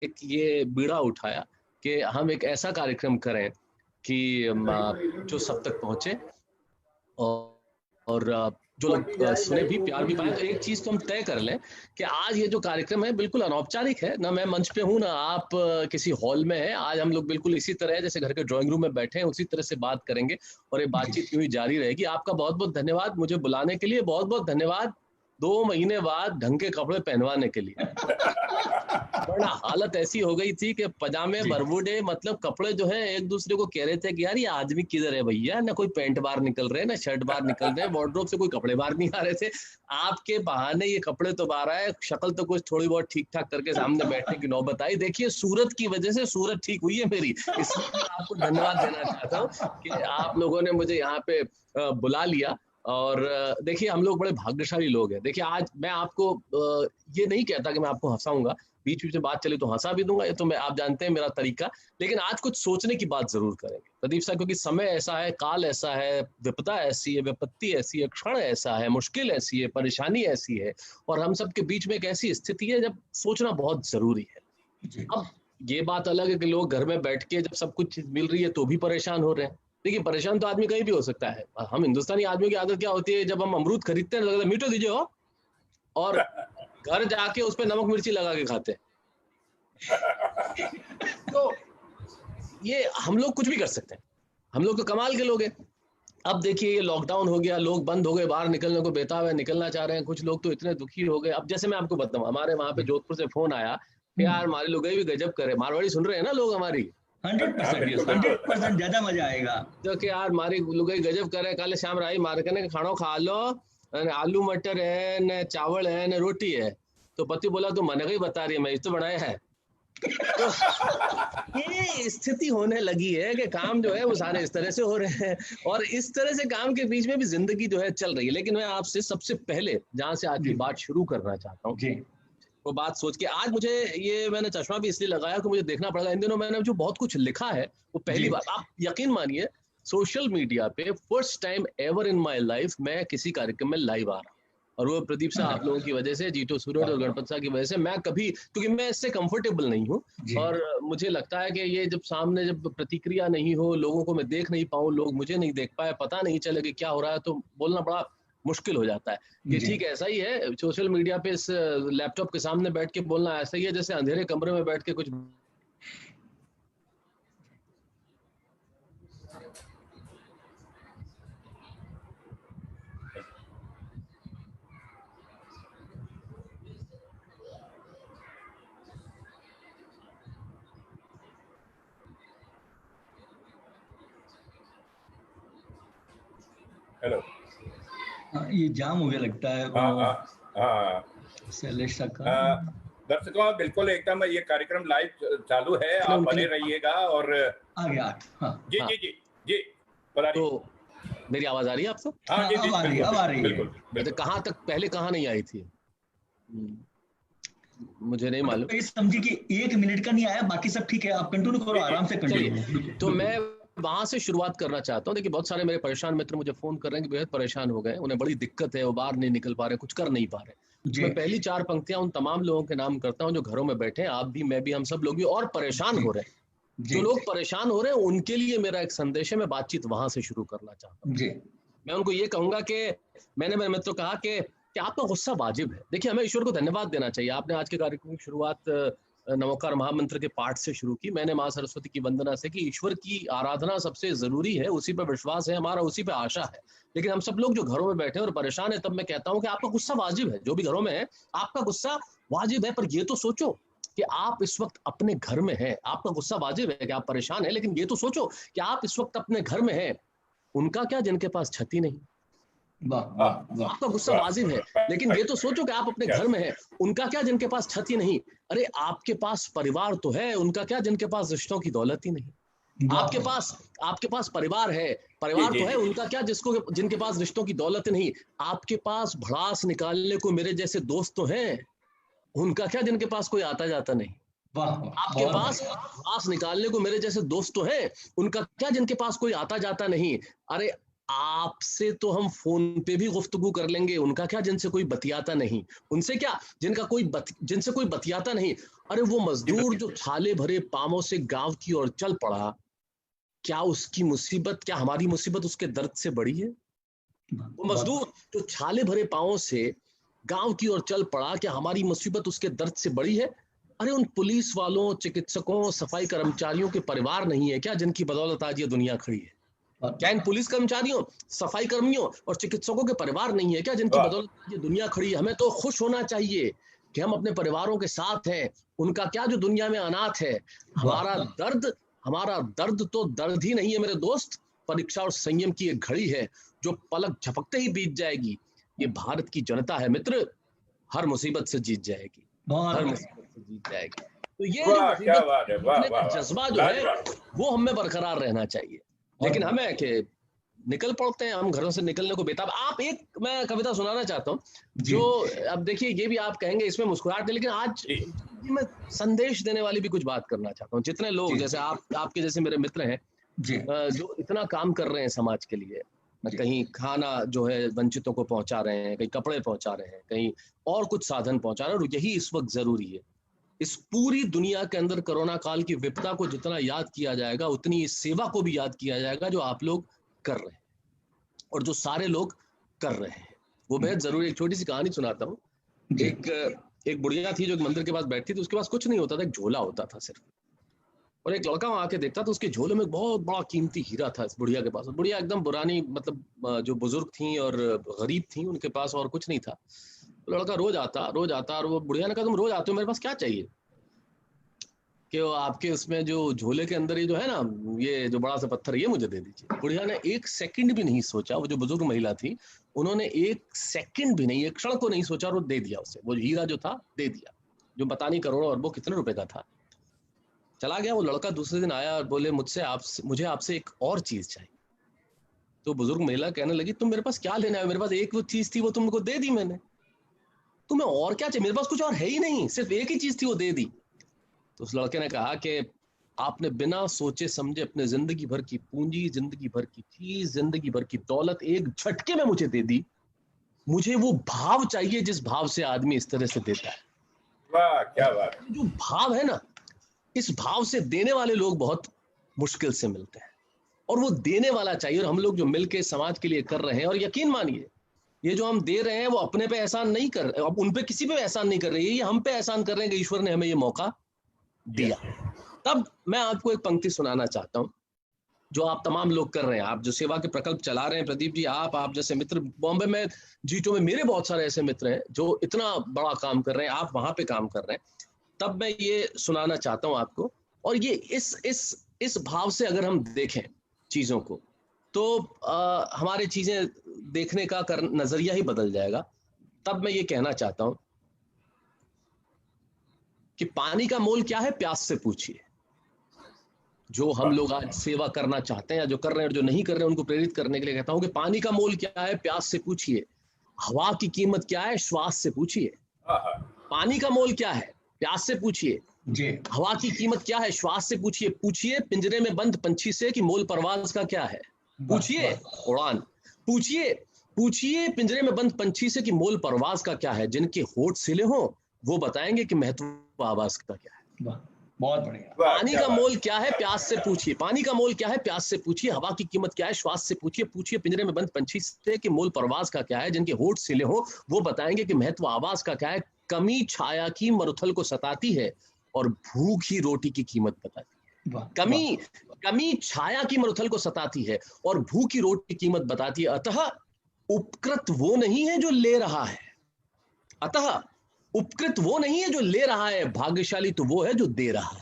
एक ये बीड़ा उठाया कि हम एक ऐसा कार्यक्रम करें कि जो सब तक पहुंचे और जो लोग सुने भी, प्यार भी पाए। तो एक चीज तो हम तय कर लें कि आज ये जो कार्यक्रम है बिल्कुल अनौपचारिक है, ना मैं मंच पे हूँ ना आप किसी हॉल में है। आज हम लोग बिल्कुल इसी तरह जैसे घर के ड्राइंग रूम में बैठे हैं उसी तरह से बात करेंगे और ये बातचीत यूं ही जारी रहेगी। आपका बहुत बहुत धन्यवाद मुझे बुलाने के लिए, बहुत बहुत धन्यवाद 2 महीने बाद ढंग के कपड़े पहनवाने के लिए। वरना हालत ऐसी हो गई थी कि पजामे बरमूडे मतलब कपड़े जो है एक दूसरे को कह रहे थे कि यार ये आदमी किधर है भैया, ना कोई पैंट बाहर निकल रहे, ना शर्ट बाहर निकल रहे, वार्डरोब से कोई कपड़े बाहर नहीं आ रहे थे। आपके बहाने ये कपड़े तो बाहर आए, शक्ल तो कुछ थोड़ी बहुत ठीक ठाक करके सामने बैठने की नौबत आई। देखिए सूरत की वजह से सूरत ठीक हुई है मेरी, इसलिए मैं आपको धन्यवाद देना चाहता हूँ कि आप लोगों ने मुझे यहाँ पे बुला लिया। और देखिए हम लोग बड़े भाग्यशाली लोग हैं। देखिए आज मैं आपको ये नहीं कहता कि मैं आपको हंसाऊंगा, बीच बीच में बात चले तो हंसा भी दूंगा, ये तो मैं आप जानते हैं मेरा तरीका। लेकिन आज कुछ सोचने की बात जरूर करेंगे प्रदीप साहब, क्योंकि समय ऐसा है, काल ऐसा है, विपदा ऐसी है, विपत्ति ऐसी है, क्षण ऐसा है, मुश्किल ऐसी है, परेशानी ऐसी है, और हम सबके बीच में एक ऐसी स्थिति है जब सोचना बहुत जरूरी है। अब ये बात अलग है कि लोग घर में बैठ के जब सब कुछ मिल रही है तो भी परेशान हो रहे हैं। देखिए परेशान तो आदमी कहीं भी हो सकता है। हम हिंदुस्तानी आदमियों की आदत क्या होती है, जब हम अमरूद खरीदते हैं लगता है मीठो दीजिए हो, और घर जाके उस पर नमक मिर्ची लगा के खाते हैं। तो ये हम लोग कुछ भी कर सकते हैं, हम लोग तो कमाल के लोग हैं। अब देखिए ये लॉकडाउन हो गया, लोग बंद हो गए, बाहर निकलने को बेताब है, निकलना चाह रहे हैं। कुछ लोग तो इतने दुखी हो गए। अब जैसे मैं आपको बताऊं, हमारे वहां पे जोधपुर से फोन आया कि यार हमारे लोग भी गजब करे, मारवाड़ी सुन रहे हैं ना लोग हमारी, 100% ज्यादा मजा आएगा। तो कि यार मारी लुगाई गजब करे, कल शाम राई मार के खानो खा लो, आलू मटर है न चावल है न रोटी है। तो पति बोला तो मन ही बता रही है, मैं तो बनाया है। तो ये स्थिति होने लगी है कि काम जो है वो सारे इस तरह से हो रहे हैं, और इस तरह से काम के बीच में भी जिंदगी जो है चल रही है। लेकिन मैं आपसे सबसे पहले जहां से आज की बात शुरू करना चाहता हूँ वो बात सोच के, आज मुझे ये मैंने चश्मा भी इसलिए लगाया कि मुझे देखना पड़ेगा। इन दिनों मैंने जो बहुत कुछ लिखा है वो पहली बार, आप यकीन मानिए सोशल मीडिया पे first time ever in my life मैं किसी कार्यक्रम में लाइव आ रहा हूँ, और वो प्रदीप साहब आप लोगों की वजह से, जीतो सूरज और गणपत साहब की वजह से। मैं कभी, क्योंकि मैं इससे कंफर्टेबल नहीं हूँ, और मुझे लगता है कि ये जब सामने जब प्रतिक्रिया नहीं हो, लोगों को मैं देख नहीं पाऊँ, लोग मुझे नहीं देख पाए, पता नहीं चले कि क्या हो रहा है, तो बोलना बड़ा मुश्किल हो जाता है। कि ठीक है ऐसा ही है, सोशल मीडिया पे इस लैपटॉप के सामने बैठ के बोलना ऐसा ही है जैसे अंधेरे कमरे में बैठ के कुछ हेलो, ये जाम हो गया लगता है। शैलेश का दर्शकों बिल्कुल एकदम ये कार्यक्रम लाइव चालू है, आप बने रहिएगा। और आ गया। जी जी जी जी तो मेरी आवाज आ रही है आपको? हाँ जी जी, अब आ रही है। बिल्कुल। कहाँ तक, पहले कहाँ नहीं आई थी मुझे नहीं मालूम। समझिए कि 1 मिनट का नहीं आया, बाकी सब ठीक है, आप कंटिन्यू करो, आराम से कंटिन्यू। तो मैं वहां से शुरुआत करना चाहता हूँ। देखिए बहुत सारे मेरे परेशान मित्र मुझे फोन कर रहे हैं कि बेहद परेशान हो गए, उन्हें बड़ी दिक्कत है, वो बाहर नहीं निकल पा रहे, कुछ कर नहीं पा रहे। मैं पहली 4 पंक्तियां उन तमाम लोगों के नाम करता हूँ जो घरों में बैठे हैं, आप भी, मैं भी, हम सब लोग भी, और परेशान हो रहे हैं। जो लोग परेशान हो रहे हैं उनके लिए मेरा एक संदेश है, मैं बातचीत वहां से शुरू करना चाहता हूँ। मैं उनको ये कहूंगा कि मैंने मेरे मित्रों कहा कि आपका गुस्सा वाजिब है। देखिए हमें ईश्वर को धन्यवाद देना चाहिए। आपने आज के कार्यक्रम की शुरुआत नमोकार महामंत्र के पाठ से शुरू की, मैंने माँ सरस्वती की वंदना से की। ईश्वर की आराधना सबसे जरूरी है, उसी पर विश्वास है हमारा, उसी पे आशा है। लेकिन हम सब लोग जो घरों में बैठे हैं और परेशान है, तब मैं कहता हूँ कि आपका गुस्सा वाजिब है। जो भी घरों में है आपका गुस्सा वाजिब है, पर ये तो सोचो कि आप इस वक्त अपने घर में हैं। आपका गुस्सा वाजिब है कि आप परेशान हैं, लेकिन ये तो सोचो कि आप इस वक्त अपने घर में हैं। उनका क्या जिनके पास छती नहीं। आपका गुस्सा वाजिब है, लेकिन ये तो सोचो कि आप अपने घर में हैं। उनका क्या जिनके पास छत ही नहीं। अरे आपके पास परिवार तो है, उनका क्या जिनके पास रिश्तों की दौलत ही नहीं। आपके पास परिवार है, परिवार तो है, उनका क्या जिनके पास रिश्तों की दौलत नहीं। आपके पास भड़ास निकालने को मेरे जैसे दोस्त तो हैं, उनका क्या जिनके पास कोई आता जाता नहीं। आपके पास भड़ास निकालने को मेरे जैसे दोस्त तो हैं, उनका क्या जिनके पास कोई आता जाता नहीं। अरे आपसे तो हम फोन पे भी गुफ्तगू कर लेंगे, उनका क्या जिनसे कोई बतियाता नहीं, उनसे क्या जिनसे कोई बतियाता नहीं। अरे वो मजदूर जो छाले भरे पांवों से गांव की ओर चल पड़ा, क्या उसकी मुसीबत, क्या हमारी मुसीबत उसके दर्द से बड़ी है? वो मजदूर जो छाले भरे पांवों से गांव की ओर चल पड़ा, क्या हमारी मुसीबत उसके दर्द से बड़ी है? अरे उन पुलिस वालों, चिकित्सकों, सफाई कर्मचारियों के परिवार नहीं है क्या जिनकी बदौलत आज ये दुनिया खड़ी है? क्या इन पुलिस कर्मचारियों, सफाई कर्मियों और चिकित्सकों के परिवार नहीं है क्या जिनकी बदौलत ये दुनिया खड़ी है? हमें तो खुश होना चाहिए कि हम अपने परिवारों के साथ हैं। उनका क्या जो दुनिया में अनाथ है। हमारा दर्द तो दर्द ही नहीं है मेरे दोस्त, परीक्षा और संयम की एक घड़ी है जो पलक झपकते ही बीत जाएगी। ये भारत की जनता है मित्र, हर मुसीबत से जीत जाएगी, हर मुसीबत से जीत जाएगी। तो ये जो जज्बा जो है वो हमें बरकरार रहना चाहिए। लेकिन हमें कि निकल पड़ते हैं, हम घरों से निकलने को बेताब। आप एक, मैं कविता सुनाना चाहता हूँ जो, अब देखिए ये भी आप कहेंगे इसमें मुस्कुराहट है, लेकिन आज मैं संदेश देने वाली भी कुछ बात करना चाहता हूँ। जितने लोग जैसे आपके जैसे मेरे मित्र हैं जो इतना काम कर रहे हैं समाज के लिए, कहीं खाना जो है वंचितों को पहुंचा रहे हैं, कहीं कपड़े पहुंचा रहे हैं, कहीं और कुछ साधन पहुंचा रहे हैं, और यही इस वक्त जरूरी है। इस पूरी दुनिया के अंदर कोरोना काल की विपदा को जितना याद किया जाएगा, उतनी इस सेवा को भी याद किया जाएगा जो आप लोग कर रहे हैं और जो सारे लोग कर रहे हैं। वो बेहद जरूरी। एक छोटी सी कहानी सुनाता हूँ। एक बुढ़िया थी जो एक मंदिर के पास बैठती थी, उसके पास कुछ नहीं होता था, एक झोला होता था सिर्फ, और एक लड़का वहां आके देखता था, उसके झोले में बहुत बड़ा कीमती हीरा था इस बुढ़िया के पास। बुढ़िया एकदम पुरानी, मतलब जो बुजुर्ग थी और गरीब थी, उनके पास और कुछ नहीं था। लड़का रोज आता, और वो बुढ़िया ने कहा, तुम रोज आते हो, मेरे पास क्या चाहिए? कि वो आपके उसमें जो झोले के अंदर ये जो है ना, ये जो बड़ा सा पत्थर, ये मुझे दे दीजिए। बुढ़िया ने एक सेकंड भी नहीं सोचा, वो जो बुजुर्ग महिला थी उन्होंने एक सेकंड भी नहीं, एक क्षण को नहीं सोचा, और वो दे दिया उसे। वो हीरा जो था दे दिया, जो पता नहीं करोड़ों अरबों कितने रुपए का था। चला गया। वो लड़का दूसरे दिन आया और बोले, मुझे आपसे एक और चीज चाहिए। तो बुजुर्ग महिला कहने लगी, तुम मेरे पास क्या लेना है? मेरे पास एक वो चीज थी, वो तुमको दे दी मैंने, तुम्हें और क्या चाहिए? मेरे पास कुछ और है ही नहीं, सिर्फ एक ही चीज थी, वो दे दी। तो उस लड़के ने कहा कि आपने बिना सोचे समझे अपने जिंदगी भर की पूंजी, जिंदगी भर की चीज, जिंदगी भर की दौलत एक झटके में मुझे दे दी। मुझे वो भाव चाहिए जिस भाव से आदमी इस तरह से देता है। वाह क्या बात। जो भाव है ना, इस भाव से देने वाले लोग बहुत मुश्किल से मिलते हैं, और वो देने वाला चाहिए। और हम लोग जो मिलके समाज के लिए कर रहे हैं, और यकीन मानिए ये जो हम दे रहे हैं वो अपने पे एहसान नहीं कर रहे, अब उन पे किसी पे एहसान नहीं कर रहे, ये हम पे एहसान कर रहे हैं कि ईश्वर ने हमें ये मौका दिया। तब मैं आपको एक पंक्ति सुनाना चाहता हूं जो आप तमाम लोग कर रहे हैं, आप जो सेवा के प्रकल्प चला रहे हैं, प्रदीप जी, आप जैसे मित्र बॉम्बे में, जीटो में मेरे बहुत सारे ऐसे मित्र हैं जो इतना बड़ा काम कर रहे हैं, आप वहां पे काम कर रहे हैं। तब मैं ये सुनाना चाहता हूं आपको, और ये इस भाव से अगर हम देखें चीजों को तो हमारे चीजें देखने का नजरिया ही बदल जाएगा। तब मैं ये कहना चाहता हूं कि पानी का मोल क्या है, प्यास से पूछिए। जो हम लोग आज सेवा करना चाहते हैं, जो कर रहे हैं और जो नहीं कर रहे हैं, उनको प्रेरित करने के लिए कहता हूं कि पानी का मोल क्या है, प्यास से पूछिए। हवा की कीमत क्या है, श्वास से पूछिए। पानी का मोल क्या है, प्यास से पूछिए। हवा की कीमत क्या है, श्वास से पूछिए। पूछिए पिंजरे में बंद पंछी से कि मोल परवाज का क्या है। पूछिए उड़ान, पूछिए पिंजरे में बंद पंछी से कि मोल परवाज का क्या है। जिनके होठ सिले हों वो बताएंगे कि महत्व आवाज का क्या है। बहुत बढ़िया। पानी का मोल क्या है, प्यास से पूछिए। पानी का मोल क्या है, प्यास से पूछिए। हवा की कीमत क्या है, श्वास से पूछिए। पूछिए पिंजरे में बंद पंछी से कि मोल परवाज का क्या है। जिनके होठ सिले हो वो बताएंगे कि महत्व आवाज का क्या है। कमी छाया की मरुथल को सताती है और भूख ही रोटी की कीमत बताती है। कमी छाया की मरुथल को सताती है और भूख ही रोटी की कीमत बताती है। अतः उपकृत वो नहीं है जो ले रहा है, उपकृत वो नहीं है जो ले रहा है, भाग्यशाली तो वो है जो दे रहा है।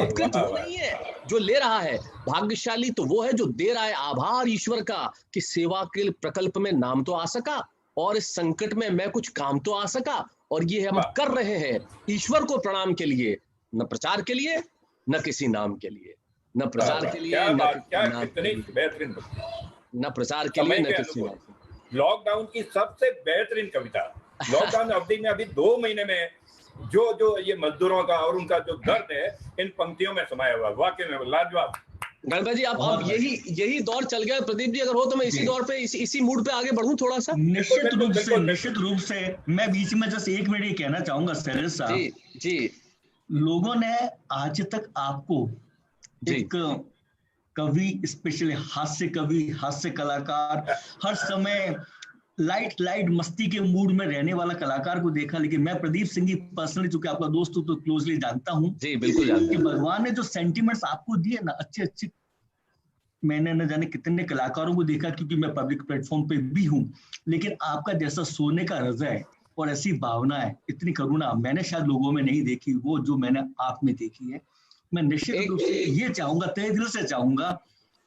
उपकृत वो नहीं है जो ले रहा है, भाग्यशाली तो वो है जो दे रहा है। आभार ईश्वर का कि सेवा के प्रकल्प में नाम तो आ सका और इस संकट में मैं कुछ काम तो आ सका, और ये हम कर रहे हैं ईश्वर को प्रणाम के लिए, न प्रचार के लिए न किसी नाम के लिए, न प्रचार के लिए न प्रचार के लिए न किसी नाम। लॉकडाउन की सबसे बेहतरीन कविता। लॉकडाउन अवधि में अभी 2 महीने में जो ये मजदूरों का और उनका जो दर्द है इन पंक्तियों में समाया हुआ, वाकई में लाजवाब। गणपत जी आप यही दौर चल गया प्रदीप जी, अगर हो तो मैं इसी दौर पे इसी मूड पे आगे बढ़ूं थोड़ा सा। निश्चित रूप से मैं बीच में जस्ट 1 मिनट ये कहना चाहूंगा शैलेश साहब जी जी, लोगों ने आज तक आपको एक कवि, स्पेशली हास्य कवि, हास्य कलाकार, हर समय लाइट मस्ती के मूड में रहने वाला कलाकार को देखा, लेकिन मैं प्रदीप सिंह जी पर्सनली, चूंकि आपका दोस्त हूं तो क्लोजली जानता हूं जी, बिल्कुल जानता कि भगवान ने जो सेंटिमेंट्स आपको दिए ना, अच्छे मैंने न जाने कितने कलाकारों को देखा, क्योंकि मैं पब्लिक प्लेटफॉर्म पे भी हूं, लेकिन आपका जैसा सोने का हृदय और ऐसी भावना है, इतनी करुणा मैंने शायद लोगों में नहीं देखी, वो जो मैंने आप में देखी है। मैं निश्चित रूप से ये चाहूंगा, तहे दिल से चाहूंगा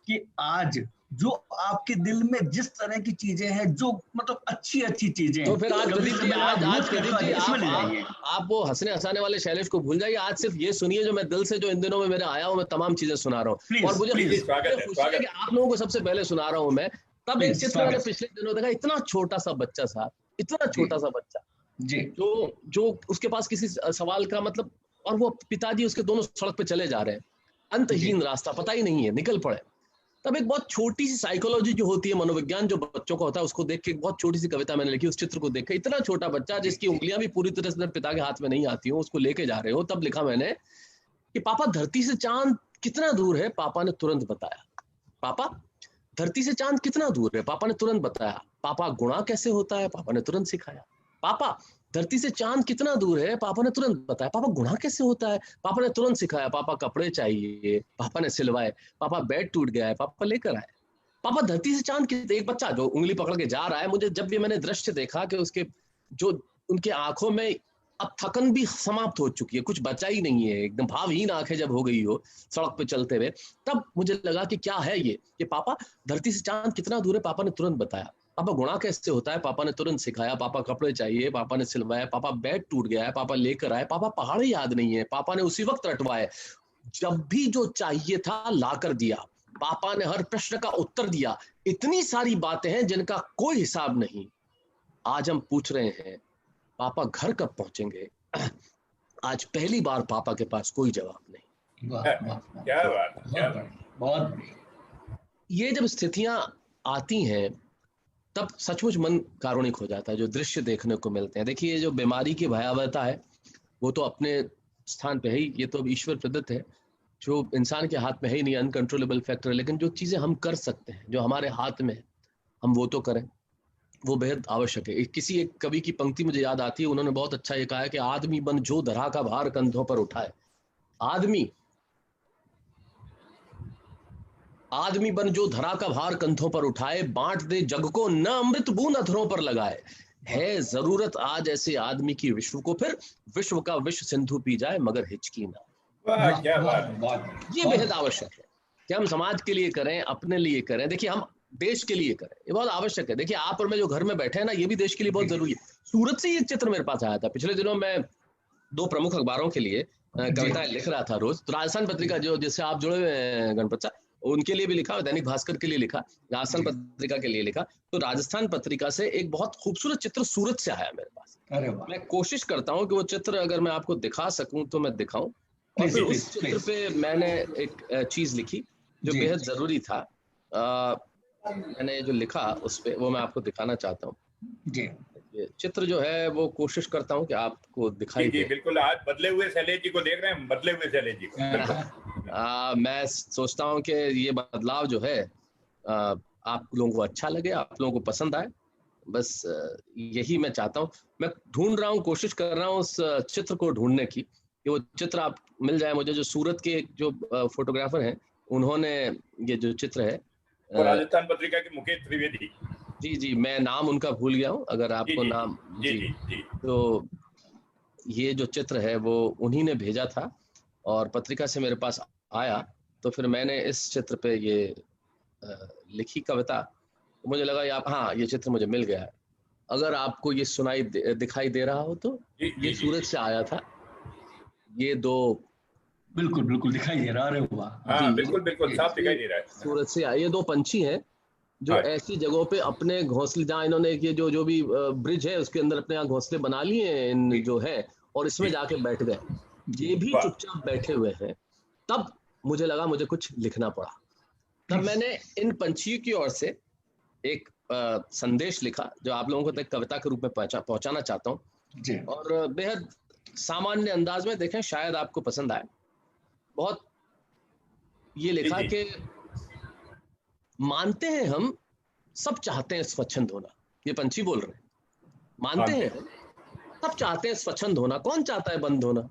कि आज जो आपके दिल में जिस तरह की चीजें हैं, जो मतलब अच्छी चीजें, तो फिर आज प्रदीप जी, आप वो हंसने हंसाने वाले शैलेश को भूल जाइए, आज सिर्फ ये सुनिए जो मैं दिल से, जो इन दिनों में मेरे आया हूँ, मैं तमाम चीजें सुना रहा हूँ, और मुझे खुशी है कि आप लोगों को सबसे पहले सुना रहा हूँ मैं। तब एक चित्र मैंने पिछले दिनों देखा, इतना छोटा सा बच्चा साहब, इतना छोटा सा बच्चा जी, जो उसके पास किसी सवाल का मतलब, और वो पिताजी उसके दोनों सड़क पे चले जा रहे हैं, अंतहीन रास्ता, पता ही नहीं है, निकल पड़े। तब एक बहुत छोटी सी साइकोलॉजी जो होती है, मनोविज्ञान जो बच्चों का होता है, उसको देख के एक बहुत छोटी सी कविता मैंने लिखी, उस चित्र को देख के। इतना छोटा बच्चा जिसकी उंगलियां भी पूरी तरह से पिता के हाथ में नहीं आती हो, उसको लेके जा रहे हो। तब लिखा मैंने कि पापा धरती से चांद कितना दूर है, पापा ने तुरंत बताया। पापा धरती से चांद कितना दूर है, पापा ने तुरंत बताया। पापा गुणा कैसे होता है, पापा ने तुरंत सिखाया। पापा धरती से चांद कितना दूर है, पापा ने तुरंत बताया। पापा गुणा कैसे होता है, पापा ने तुरंत सिखाया। पापा कपड़े चाहिए, पापा ने सिलवाए। पापा बेड टूट गया है, पापा लेकर आए। पापा धरती से चांद कितने, एक बच्चा जो उंगली पकड़ के जा रहा है, मुझे जब भी मैंने दृश्य देखा कि उसके जो उनके आंखों में अब थकन भी समाप्त हो चुकी है, कुछ बचा ही नहीं है, एकदम भावहीन आंखें जब हो गई हो सड़क पे चलते हुए, तब मुझे लगा कि क्या है ये, कि पापा धरती से चांद कितना दूर है, पापा ने तुरंत बताया। पापा गुणा कैसे होता है, पापा ने तुरंत सिखाया। पापा कपड़े चाहिए, पापा ने सिलवाया। पापा बेड टूट गया है, पापा लेकर आए। पापा पहाड़ याद नहीं है, पापा ने उसी वक्त रटवाए। जब भी जो चाहिए था लाकर दिया, पापा ने हर प्रश्न का उत्तर दिया। इतनी सारी बातें हैं जिनका कोई हिसाब नहीं। आज हम पूछ रहे हैं पापा घर कब पहुंचेंगे। आज पहली बार पापा के पास कोई जवाब नहीं। क्या बात, बहुत। ये जब स्थितियां आती हैं तब सचमुच मन कारुणिक हो जाता है, जो दृश्य देखने को मिलते हैं। देखिए, ये जो बीमारी की भयावहता है वो तो अपने स्थान पे है ही, ये तो ईश्वर प्रदत्त है, जो इंसान के हाथ में है ही नहीं, अनकंट्रोलेबल फैक्टर है। लेकिन जो चीजें हम कर सकते हैं, जो हमारे हाथ में है, हम वो तो करें, वो बेहद आवश्यक है। किसी एक कवि की पंक्ति मुझे याद आती है, उन्होंने बहुत अच्छा ये कहा है कि आदमी बन जो धरा का भार कंधों पर उठाए। आदमी बन जो धरा का भार कंधों पर उठाए, बांट दे जग को न अमृत बूंद अधरों पर लगाए। है जरूरत आज ऐसे आदमी की विश्व को, फिर विश्व का विश्व सिंधु पी जाए मगर हिचकी ना। क्या बात, ये बेहद आवश्यक है कि हम समाज के लिए करें, अपने लिए करें। देखिए, हम देश के लिए करें, ये बहुत आवश्यक है। देखिए, आप और मैं जो घर में बैठे हैं ना, ये भी देश के लिए बहुत जरूरी है। सूरत से ये चित्र मेरे पास आया था। पिछले दिनों मैं 2 प्रमुख अखबारों के लिए कविताएं लिख रहा था रोज। तो राजस्थान पत्रिका, जो जिससे आप जुड़े हुए हैं गणपत साहब, उनके लिए भी लिखा, दैनिक भास्कर के लिए लिखा, राजस्थान पत्रिका के लिए लिखा। तो राजस्थान पत्रिका से एक बहुत खूबसूरत चित्र सूरत से आया मेरे पास। मैं कोशिश करता हूँ कि वो चित्र अगर मैं आपको दिखा सकूं तो मैं दिखाऊं। और फिर उस चित्र पे मैंने एक चीज लिखी जो बेहद जरूरी था। मैंने जो लिखा उस पे, वो मैं आपको दिखाना चाहता हूँ। ये चित्र जो है वो कोशिश करता हूँ कि आपको दिखाई दे। बिल्कुल, आज बदले हुए शैलेश जी को देख रहे हैं, बदले हुए शैलेश जी को। मैं सोचता हूँ कि ये बदलाव जो है आप लोगों को अच्छा लगे, आप लोगों को पसंद आए, बस यही मैं चाहता हूँ। मैं ढूंढ रहा हूँ, कोशिश कर रहा हूँ उस चित्र को ढूंढने की, कि वो चित्र आप मिल जाए मुझे। जो सूरत के जो फोटोग्राफर हैं, उन्होंने ये जो चित्र है, राजस्थान पत्रिका के मुकेश त्रिवेदी जी, मैं नाम उनका भूल गया हूँ, अगर आपको नाम जी। तो ये जो चित्र है वो उन्हीं ने भेजा था और पत्रिका से मेरे पास आया। तो फिर मैंने इस चित्र पे ये लिखी कविता। तो मुझे लगा ये चित्र मुझे मिल गया है। अगर आपको ये दिखाई दे रहा हो तो ये सूरत से आया था। ये 2 बिल्कुल दिखाई दे रहा है। बिल्कुल साफ दिखाई दे रहा है। सूरत से आए ये 2 पंछी हैं जो ऐसी जगहों पे अपने घोंसले, जहाँ इन्होंने ये जो भी ब्रिज है उसके अंदर अपने यहाँ घोंसले बना लिए इन जो है, और इसमें जाके बैठ गए। ये भी चुपचाप बैठे हुए हैं। तब मुझे लगा मुझे कुछ लिखना पड़ा। तब मैंने इन पंछियों की ओर से एक संदेश लिखा जो आप लोगों को तक कविता के रूप में पहुंचाना चाहता हूँ, और बेहद सामान्य अंदाज में देखें, शायद आपको पसंद आए। बहुत ये लिखा कि मानते हैं हम सब चाहते हैं स्वच्छंद होना, ये पंछी बोल रहे हैं, मानते हैं सब चाहते हैं स्वच्छंद होना, कौन चाहता है बंद होना,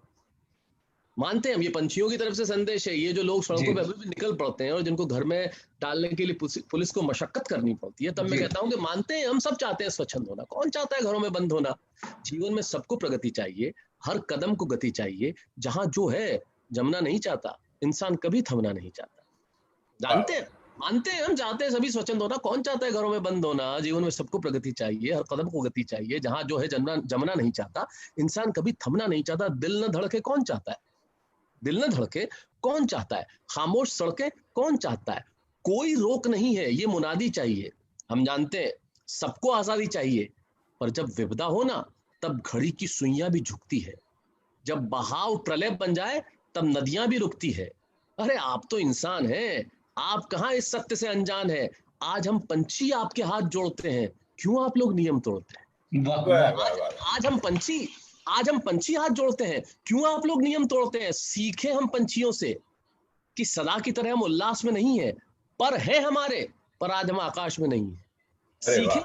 मानते हैं हम। ये पंछियों की तरफ से संदेश है। ये जो लोग सड़कों पे अभी भी निकल पड़ते हैं और जिनको घर में डालने के लिए पुलिस को मशक्कत करनी पड़ती है, तब मैं कहता हूँ कि मानते हैं हम सब चाहते हैं स्वच्छंद होना, कौन चाहता है घरों में बंद होना। जीवन में सबको प्रगति चाहिए, हर कदम को गति चाहिए, जहां जो है जमना नहीं चाहता, इंसान कभी थमना नहीं चाहता। जानते हैं, मानते हैं हम चाहते हैं सभी स्वच्छंद होना, कौन चाहता है घरों में बंद होना। जीवन में सबको प्रगति चाहिए, हर कदम को गति चाहिए, जहां जो है जमना नहीं चाहता, इंसान कभी थमना नहीं चाहता। दिल न धड़के कौन चाहता है, दिल न धड़के कौन चाहता है, खामोश सड़के कौन चाहता है, कोई रोक नहीं है ये मुनादी चाहिए। हम जानते हैं सबको आजादी चाहिए, पर जब विपदा हो ना तब घड़ी की सुइयां भी झुकती है, जब बहाव प्रलय बन जाए तब नदियां भी रुकती है। अरे आप तो इंसान हैं, आप कहां इस सत्य से अनजान है। आज हम पंछी आपके हाथ जोड़ते हैं, क्यों आप लोग नियम तोड़ते हैं। आज हम पंछी हाथ जोड़ते हैं, क्यों आप लोग नियम तोड़ते हैं। सीखे हम पंछियों से कि सदा की तरह हम उल्लास में नहीं है, पर है हमारे, पर आज हम आकाश में नहीं है। सीखे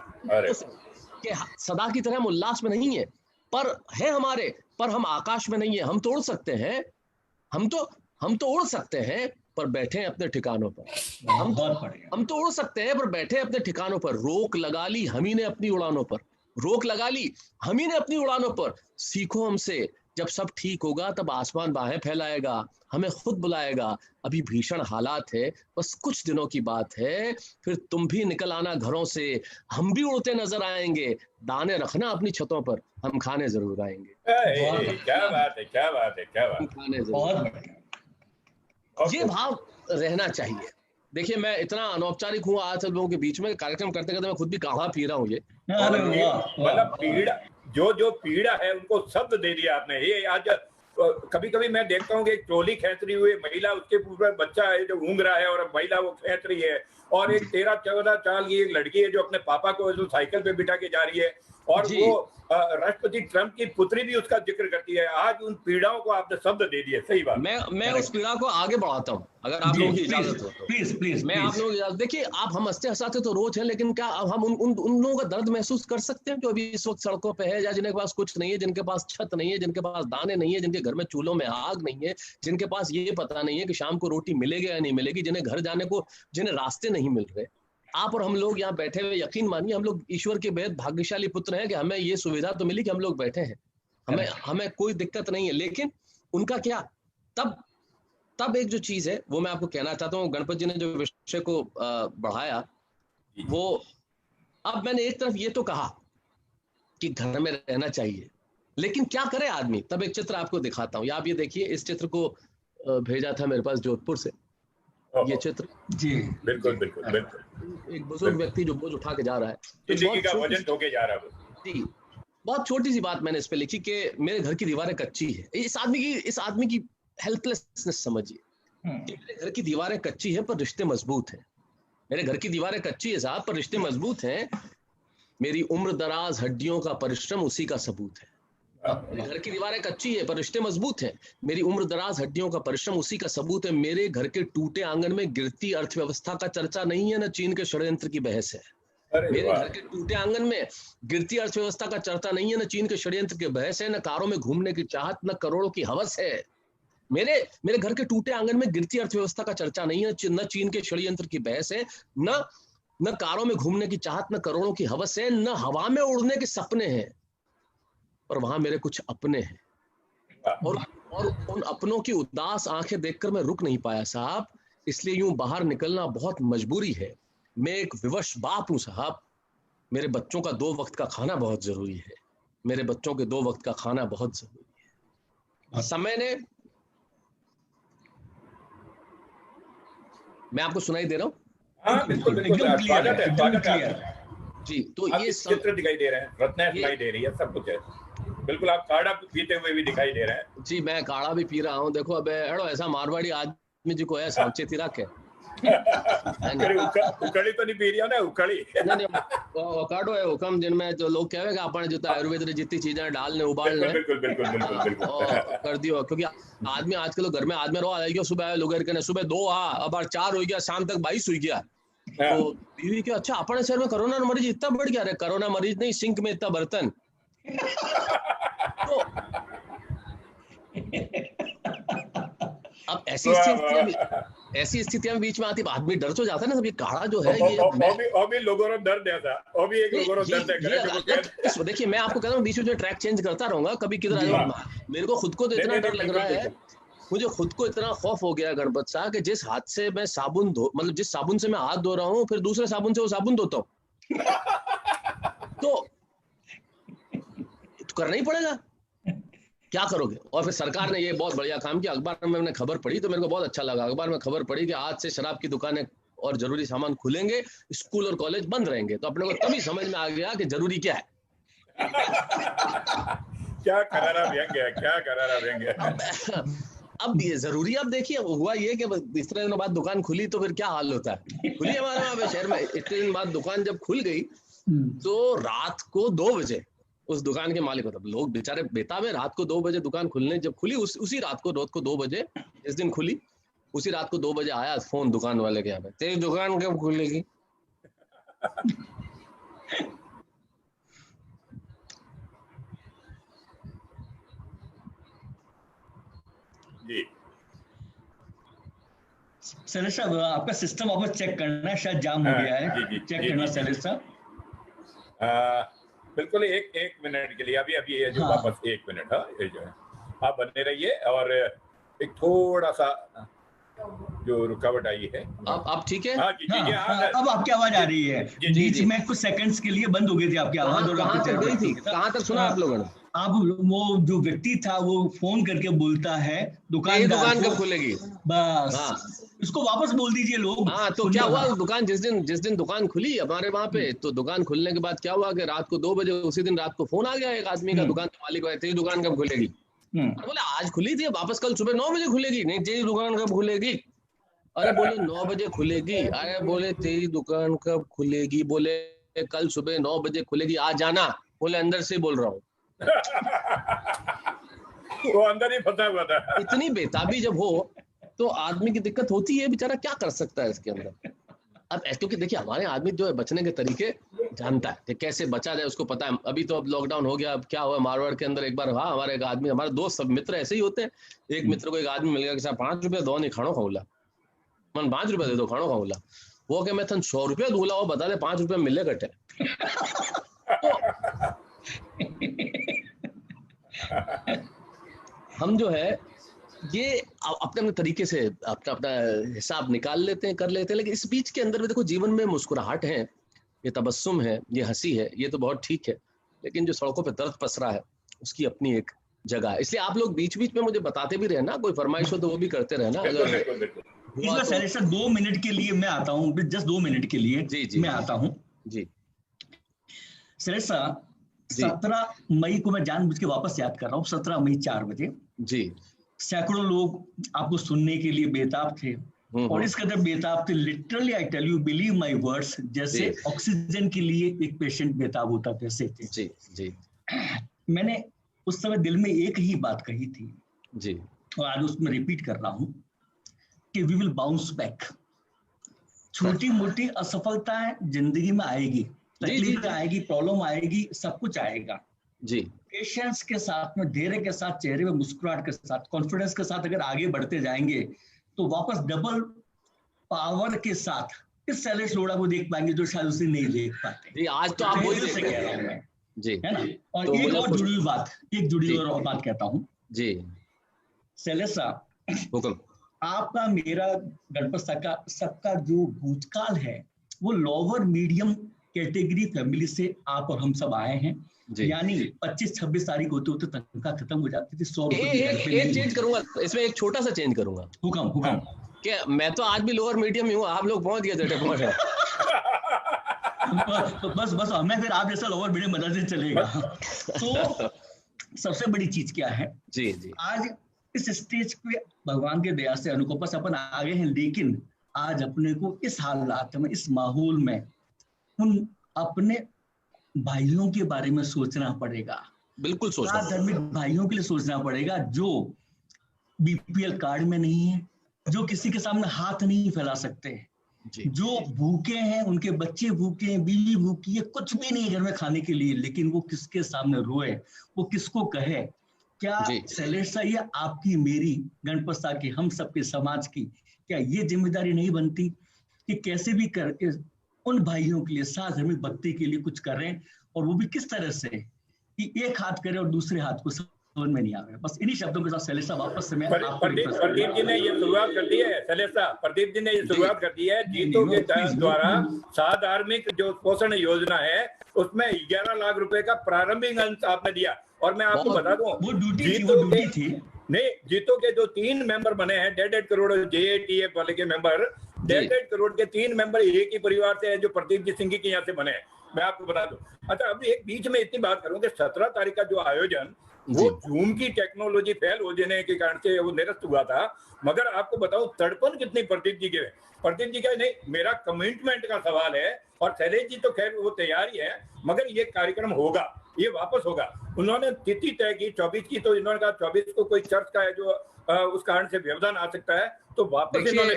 कि सदा की तरह हम उल्लास में नहीं है, पर है हमारे, पर हम आकाश में नहीं है। हम तोड़ सकते हैं, हम तो उड़ सकते हैं, पर बैठे हैं अपने ठिकानों पर। हम तो उड़ सकते हैं पर बैठे अपने ठिकानों पर। रोक लगा ली हमी ने अपनी उड़ानों पर, रोक लगा ली हमी ने अपनी उड़ानों पर। सीखो हमसे, जब सब ठीक होगा तब आसमान बाहें फैलाएगा, हमें खुद बुलाएगा। अभी भीषण हालात है, बस कुछ दिनों की बात है, फिर तुम भी निकल आना घरों से, हम भी उड़ते नजर आएंगे। दाने रखना अपनी छतों पर, हम खाने जरूर आएंगे। क्या बात है, क्या बात है, क्या बात है। खाने जरूर, ये भाव रहना चाहिए। देखिए मैं इतना अनौपचारिक हूँ आज सब लोगों के बीच में, कार्यक्रम करते करते मैं खुद भी काढ़ा पी रहा हूँ। ये मतलब पीड़ा, जो पीड़ा है उनको शब्द दे दिया आपने। ये आज कभी कभी मैं देखता हूँ कि एक ट्रॉली खींच रही हुई महिला, उसके ऊपर बच्चा है जो ऊँग रहा है और महिला वो खींच रही है, और एक 13-14 साल की एक लड़की है जो अपने पापा को जो साइकिल पे बिठा के जा रही है, और वो राष्ट्रपति ट्रंप की पुत्री भी उसका जिक्र करती है। आज उन पीड़ाओं को आपने शब्द दे दिए। सही बात। मैं उस पीड़ा को आगे बढ़ाता हूँ, अगर आप लोगों की इजाजत हो तो। प्लीज मैं आप लोगों की इजाजत, देखिए आप हम हंसते हंसाते तो रोज हैं, लेकिन क्या हम उन लोगों का दर्द महसूस कर सकते हैं जो अभी इस वक्त सड़कों पे है, या जिनके पास कुछ नहीं है, जिनके पास छत नहीं है, जिनके पास दाने नहीं है, जिनके घर में चूल्हों में आग नहीं है, जिनके पास ये पता नहीं है कि शाम को रोटी मिलेगी या नहीं मिलेगी, जिन्हें घर जाने को, जिन्हें रास्ते नहीं मिल रहे। आप और हम लोग यहाँ बैठे हुए, यकीन मानिए हम लोग ईश्वर के बेहद भाग्यशाली पुत्र हैं कि हमें ये सुविधा तो मिली कि हम लोग बैठे हैं, हमें कोई दिक्कत नहीं है। लेकिन उनका क्या, तब एक जो चीज है वो मैं आपको कहना चाहता हूँ, गणपत जी ने जो विषय को बढ़ाया, वो अब मैंने एक तरफ ये तो कहा कि घर में रहना चाहिए, लेकिन क्या करे आदमी। तब एक चित्र आपको दिखाता हूँ, आप ये देखिए, इस चित्र को भेजा था मेरे पास जोधपुर से, ये चित्र। जी बिल्कुल बिल्कुल बिल्कुल। एक बुजुर्ग व्यक्ति जो बोझ उठा के जा रहा है, जिंदगी का वजन ढोके जा रहा है। जी, बहुत छोटी सी बात मैंने इस पे लिखी कि मेरे घर की दीवारें कच्ची है। इस आदमी की हेल्पलेसनेस समझिए। मेरे घर की दीवारें कच्ची है पर रिश्ते मजबूत हैं। मेरे घर की दीवारें कच्ची है साहब, पर रिश्ते मजबूत हैं। मेरी उम्र दराज हड्डियों का परिश्रम उसी का सबूत है। मेरे घर की दीवारें कच्ची है पर रिश्ते मजबूत हैं। मेरी उम्र दराज हड्डियों का परिश्रम उसी का सबूत है। मेरे घर के टूटे आंगन में गिरती अर्थव्यवस्था का चर्चा नहीं है, न चीन के षड्यंत्र की बहस है। मेरे घर के टूटे आंगन में गिरती अर्थव्यवस्था का चर्चा नहीं है, न चीन के षड्यंत्र की बहस है, न कारों में घूमने की चाहत, न करोड़ों की हवस है। मेरे घर के टूटे आंगन में गिरती अर्थव्यवस्था का चर्चा नहीं है, न चीन के षड्यंत्र की बहस है, न कारों में घूमने की चाहत, न करोड़ों की हवस है, न हवा में उड़ने के सपने हैं, पर वहां मेरे कुछ अपने हैं। और उन अपनों की उदास आंखें देखकर मैं रुक नहीं पाया साहब, इसलिए यूं बाहर निकलना बहुत मजबूरी है। मैं एक विवश बाप हूं साहब, मेरे बच्चों का 2 वक्त का खाना बहुत जरूरी है। मेरे बच्चों के 2 वक्त का खाना बहुत जरूरी है। समय ने, मैं आपको सुनाई दे रहा हूँ? हाँ बिल्कुल बिल्कुल, स्वागत है, स्वागत है जी। तो ये चित्र दिखाई दे रहे हैं, रत्ना दिखाई दे रही है, सब कुछ है बिल्कुल। आप काढ़ा पीते हुए भी दिखाई दे रहे हैं। जी मैं काढ़ा भी पी रहा हूँ। देखो अब एड़ो ऐसा मारवाड़ी आदमी जी को है सांचे तिरा के उकड़ी तो नहीं पी रही ना, उकड़ी नहीं अवोकाडो है हुकम जिनमें जो लोग कहेगा अपन जो आयुर्वेद में जितनी चीजें डालने उबालने बिल्कुल कर दियो, क्योंकि आदमी आजकल घर में आदमी रो आ गया, सुबह लोग सुबह 2 अब 4 हो गया, शाम तक 22 हो गया। तो बीवी के अच्छा अपने शहर में कोरोना मरीज इतना बढ़ गया, अरे कोरोना मरीज नहीं, सिंक में इतना बर्तन। तो अब ऐसी स्थितियां बीच में आती, आदमी डर तो जाता है ना। सब ये काढ़ा जो है ये भी लोगों को दर्द देता, और भी एक लोगों को दर्द है। देखिए मैं आपको कह रहा हूँ बीच में ट्रैक चेंज करता रहूंगा, कभी किधर आ। मेरे को खुद को तो इतना डर लग रहा है, मुझे खुद को इतना खौफ हो गया गणपत साहब कि जिस हाथ से मैं साबुन धो, मतलब जिस साबुन से मैं हाथ धो रहा हूँ, फिर दूसरे साबुन से वो साबुन धोता हूँ। तो करना ही पड़ेगा, क्या करोगे। और फिर सरकार ने ये बहुत बढ़िया काम किया, अखबार में मैंने खबर पढ़ी तो मेरे को बहुत अच्छा लगा। अखबार में खबर पढ़ी कि आज से शराब की दुकानें और जरूरी सामान खुलेंगे, स्कूल और कॉलेज बंद रहेंगे। तो अपने को तभी समझ में आ गया कि जरूरी क्या है। क्या करारा व्यंग्य है, क्या करारा व्यंग्य है। अब ये जरूरी, अब देखिए हुआ ये कि इस तरह दिनों बाद दुकान खुली तो फिर क्या हाल होता है। खुली हमारे वहां पे शहर में, इतने दिन बाद दुकान जब खुल गई तो रात को 2 बजे उस दुकान के मालिक, मतलब लोग बेचारे बेताब है, रात को 2 बजे दुकान खुलने जब खुली, उसी रात को 2 बजे जिस दिन खुली, उसी रात को 2 बजे आया फोन दुकान वाले के यहाँ पे, तेरी दुकान कब खुलेगी। जी शैलेश साहब आपका सिस्टम वापस चेक करना है, शायद जाम हो गया है। चेक करना शैलेश साहब। बिल्कुल, एक मिनट के लिए अभी ये जो वापस 1 मिनट, ये जो है आप बने रहिए। और एक थोड़ा सा जो रुकावट आई है, अब ठीक है। अब आपकी आवाज आ रही है। बीच में कुछ सेकंड्स के लिए बंद हो गई थी आपकी आवाज। और कहाँ तक सुना आप लोगों ने? आप वो जो व्यक्ति था वो फोन करके बोलता है दुकान कब खुलेगी, बस उसको वापस बोल दीजिए लोग। हाँ, तो क्या हुआ दुकान जिस दिन दुकान खुली हमारे वहां पे, तो दुकान खुलने के बाद क्या हुआ कि रात को 2 बजे उसी दिन रात को फोन आ गया एक आदमी का, दुकान के मालिक, तेरी दुकान कब खुलेगी। बोले आज खुली थी, वापस कल सुबह 9 बजे खुलेगी। नहीं, तेरी दुकान कब खुलेगी। अरे बोले 9 बजे खुलेगी। अरे बोले तेरी दुकान कब खुलेगी। बोले कल सुबह 9 बजे खुलेगी, आ जाना। बोले अंदर से बोल रहा हूँ। वो अंदर ही फंसा हुआ था। इतनी बेताबी जब हो तो आदमी की दिक्कत होती है, बेचारा क्या कर सकता है इसके अंदर। अब क्योंकि देखिए हमारे आदमी जो है बचने के तरीके जानता है कि कैसे बचा जाए, उसको पता है। अभी तो अब लॉकडाउन हो गया, अब क्या हुआ मारवाड़ के अंदर एक बार हमारे एक आदमी, हमारे दोस्त सब मित्र ऐसे ही होते हैं, एक मित्र को एक आदमी मिल गया कि साहब 5 रुपया दो नहीं खानो खाऊला, मन 5 रुपया दे दो खानो खाऊला। वो क्या मैं थन 100 रुपया दूला, वो बता दे 5 रुपया मिले कटे। हम जो है ये अपने अपने तरीके से अपना हिसाब निकाल लेते हैं, कर लेते हैं। लेकिन इस बीच के अंदर भी देखो जीवन में मुस्कुराहट है, ये तबस्सुम है, ये हंसी है, ये तो बहुत ठीक है। लेकिन जो सड़कों पे दर्द पसरा है उसकी अपनी एक जगह है। इसलिए आप लोग बीच बीच में मुझे बताते भी रहना, कोई फरमाइश हो तो वो भी करते रहना। अगर शैलेश सर 2 मिनट के लिए मैं आता हूँ, जस्ट 2 मिनट के लिए मैं आता हूँ जी। शैलेश सर 17 मई को मैं जानबूझ के वापस याद कर रहा हूँ, 17 मई 4 बजे जी, सैकड़ों लोग आपको सुनने के लिए बेताब थे। और इस कदर बेताब थे, literally I tell you, believe my words, जैसे ऑक्सीजन के लिए एक पेशेंट बेताब होता वैसे थे। जी जी। मैंने उस समय दिल में एक ही बात कही थी जी, और आज उसमें रिपीट कर रहा हूँ कि वी विल बाउंस बैक। छोटी मोटी असफलताएं जिंदगी में आएगी, तकलीफ आएगी, प्रॉब्लम आएगी, सब कुछ आएगा जी। पेशेंस के साथ में, धैर्य के साथ, चेहरे में मुस्कुराहट के साथ, कॉन्फिडेंस के साथ अगर आगे बढ़ते जाएंगे तो वापस डबल पावर के साथ इस शैलेश लोढ़ा को देख पाएंगे जो शायद उसे नहीं देख पाते जी। आज तो आप से कह रहा हूं मैं जी, है ना। और तो एक और जुड़ी बात, एक जुड़ी और बात कहता हूँ जी। शैलेश साहब, हुक्म। आपका मेरा गणपत सबका जो भूतकाल है वो लोअर मीडियम कैटेगरी फैमिली से आप और हम सब आए हैं। यानी 25-26 तारीख होते होते तनख्वाह खत्म हो जाती थी। 100 एक चेंज करूंगा इसमें, एक छोटा सा चेंज करूंगा। हुक्म क्या मैं तो आज भी लोअर मीडियम ही हूँ, आप लोग पहुंच गए थे पहुंच गए। बस हमें फिर आप जैसा लोअर मीडियम मदद से चलेगा। तो सबसे बड़ी चीज क्या है जी जी, आज इस स्टेज पे भगवान के दया से अनुकंपा से अपन आ गए हैं, लेकिन आज अपने को इस हालात में, इस माहौल में उन अपने भाइयों के बारे में सोचना पड़ेगा। बिल्कुल सोचना धार्मिक भाइयों के लिए सोचना पड़ेगा जो बीपीएल कार्ड में नहीं है, जो किसी के सामने हाथ नहीं फैला सकते, जो भूखे हैं, उनके बच्चे भूखे हैं, बीवी भूखी है, कुछ भी नहीं घर में खाने के लिए, लेकिन वो किसके सामने रोए, वो किसको कहे? क्या शैलेश साहब, ये आपकी, मेरी, गणपत साहब की, हम सबके समाज की क्या ये जिम्मेदारी नहीं बनती कि कैसे भी करके उन भाइयों के लिए, सार्वजनिक भक्ति के लिए कुछ करें, और वो भी किस तरह से कि एक हाथ करे और दूसरे हाथ को समझ में नहीं आ रहा है। बस इन्हीं शब्दों के साथ शैलेश साहब वापस से मैं प्रदीप जी ने ये शुरुआत कर दी है। शैलेश साहब, प्रदीप जी ने ये शुरुआत कर दी है। जीतो के द्वारा साधार्मिक जो पोषण योजना है उसमें 11 लाख रुपए का प्रारंभिक अंश आपने दिया। और मैं आपको बता दूं, जीतो के जो 3 मेंबर बने हैं, 1.5 करोड़ JATF वाले के मेंबर, 1.5 करोड़ के 3 मेंबर एक ही परिवार से हैं जो प्रदीप जी सिंह के यहाँ से बने हैं। मैं आपको बता दूं। अच्छा, अभी एक बीच में इतनी बात करूं कि 17 तारीख का जो आयोजन, वो जूम की टेक्नोलॉजी फेल हो जाने के कारण से वो निरस्त हुआ था। मगर आपको बताऊं, तड़पन कितनी प्रदीप जी के, प्रदीप जी का नहीं, मेरा कमिटमेंट का सवाल है। और शैलेश जी तो खैर वो तैयार ही है, मगर ये कार्यक्रम होगा, ये वापस होगा। उन्होंने तिथि तय की 24 की, तो इन्होंने कहा 24 को कोई चर्च का है जो उस कारण से व्यवधान आ सकता है, तो वापस इन्होंने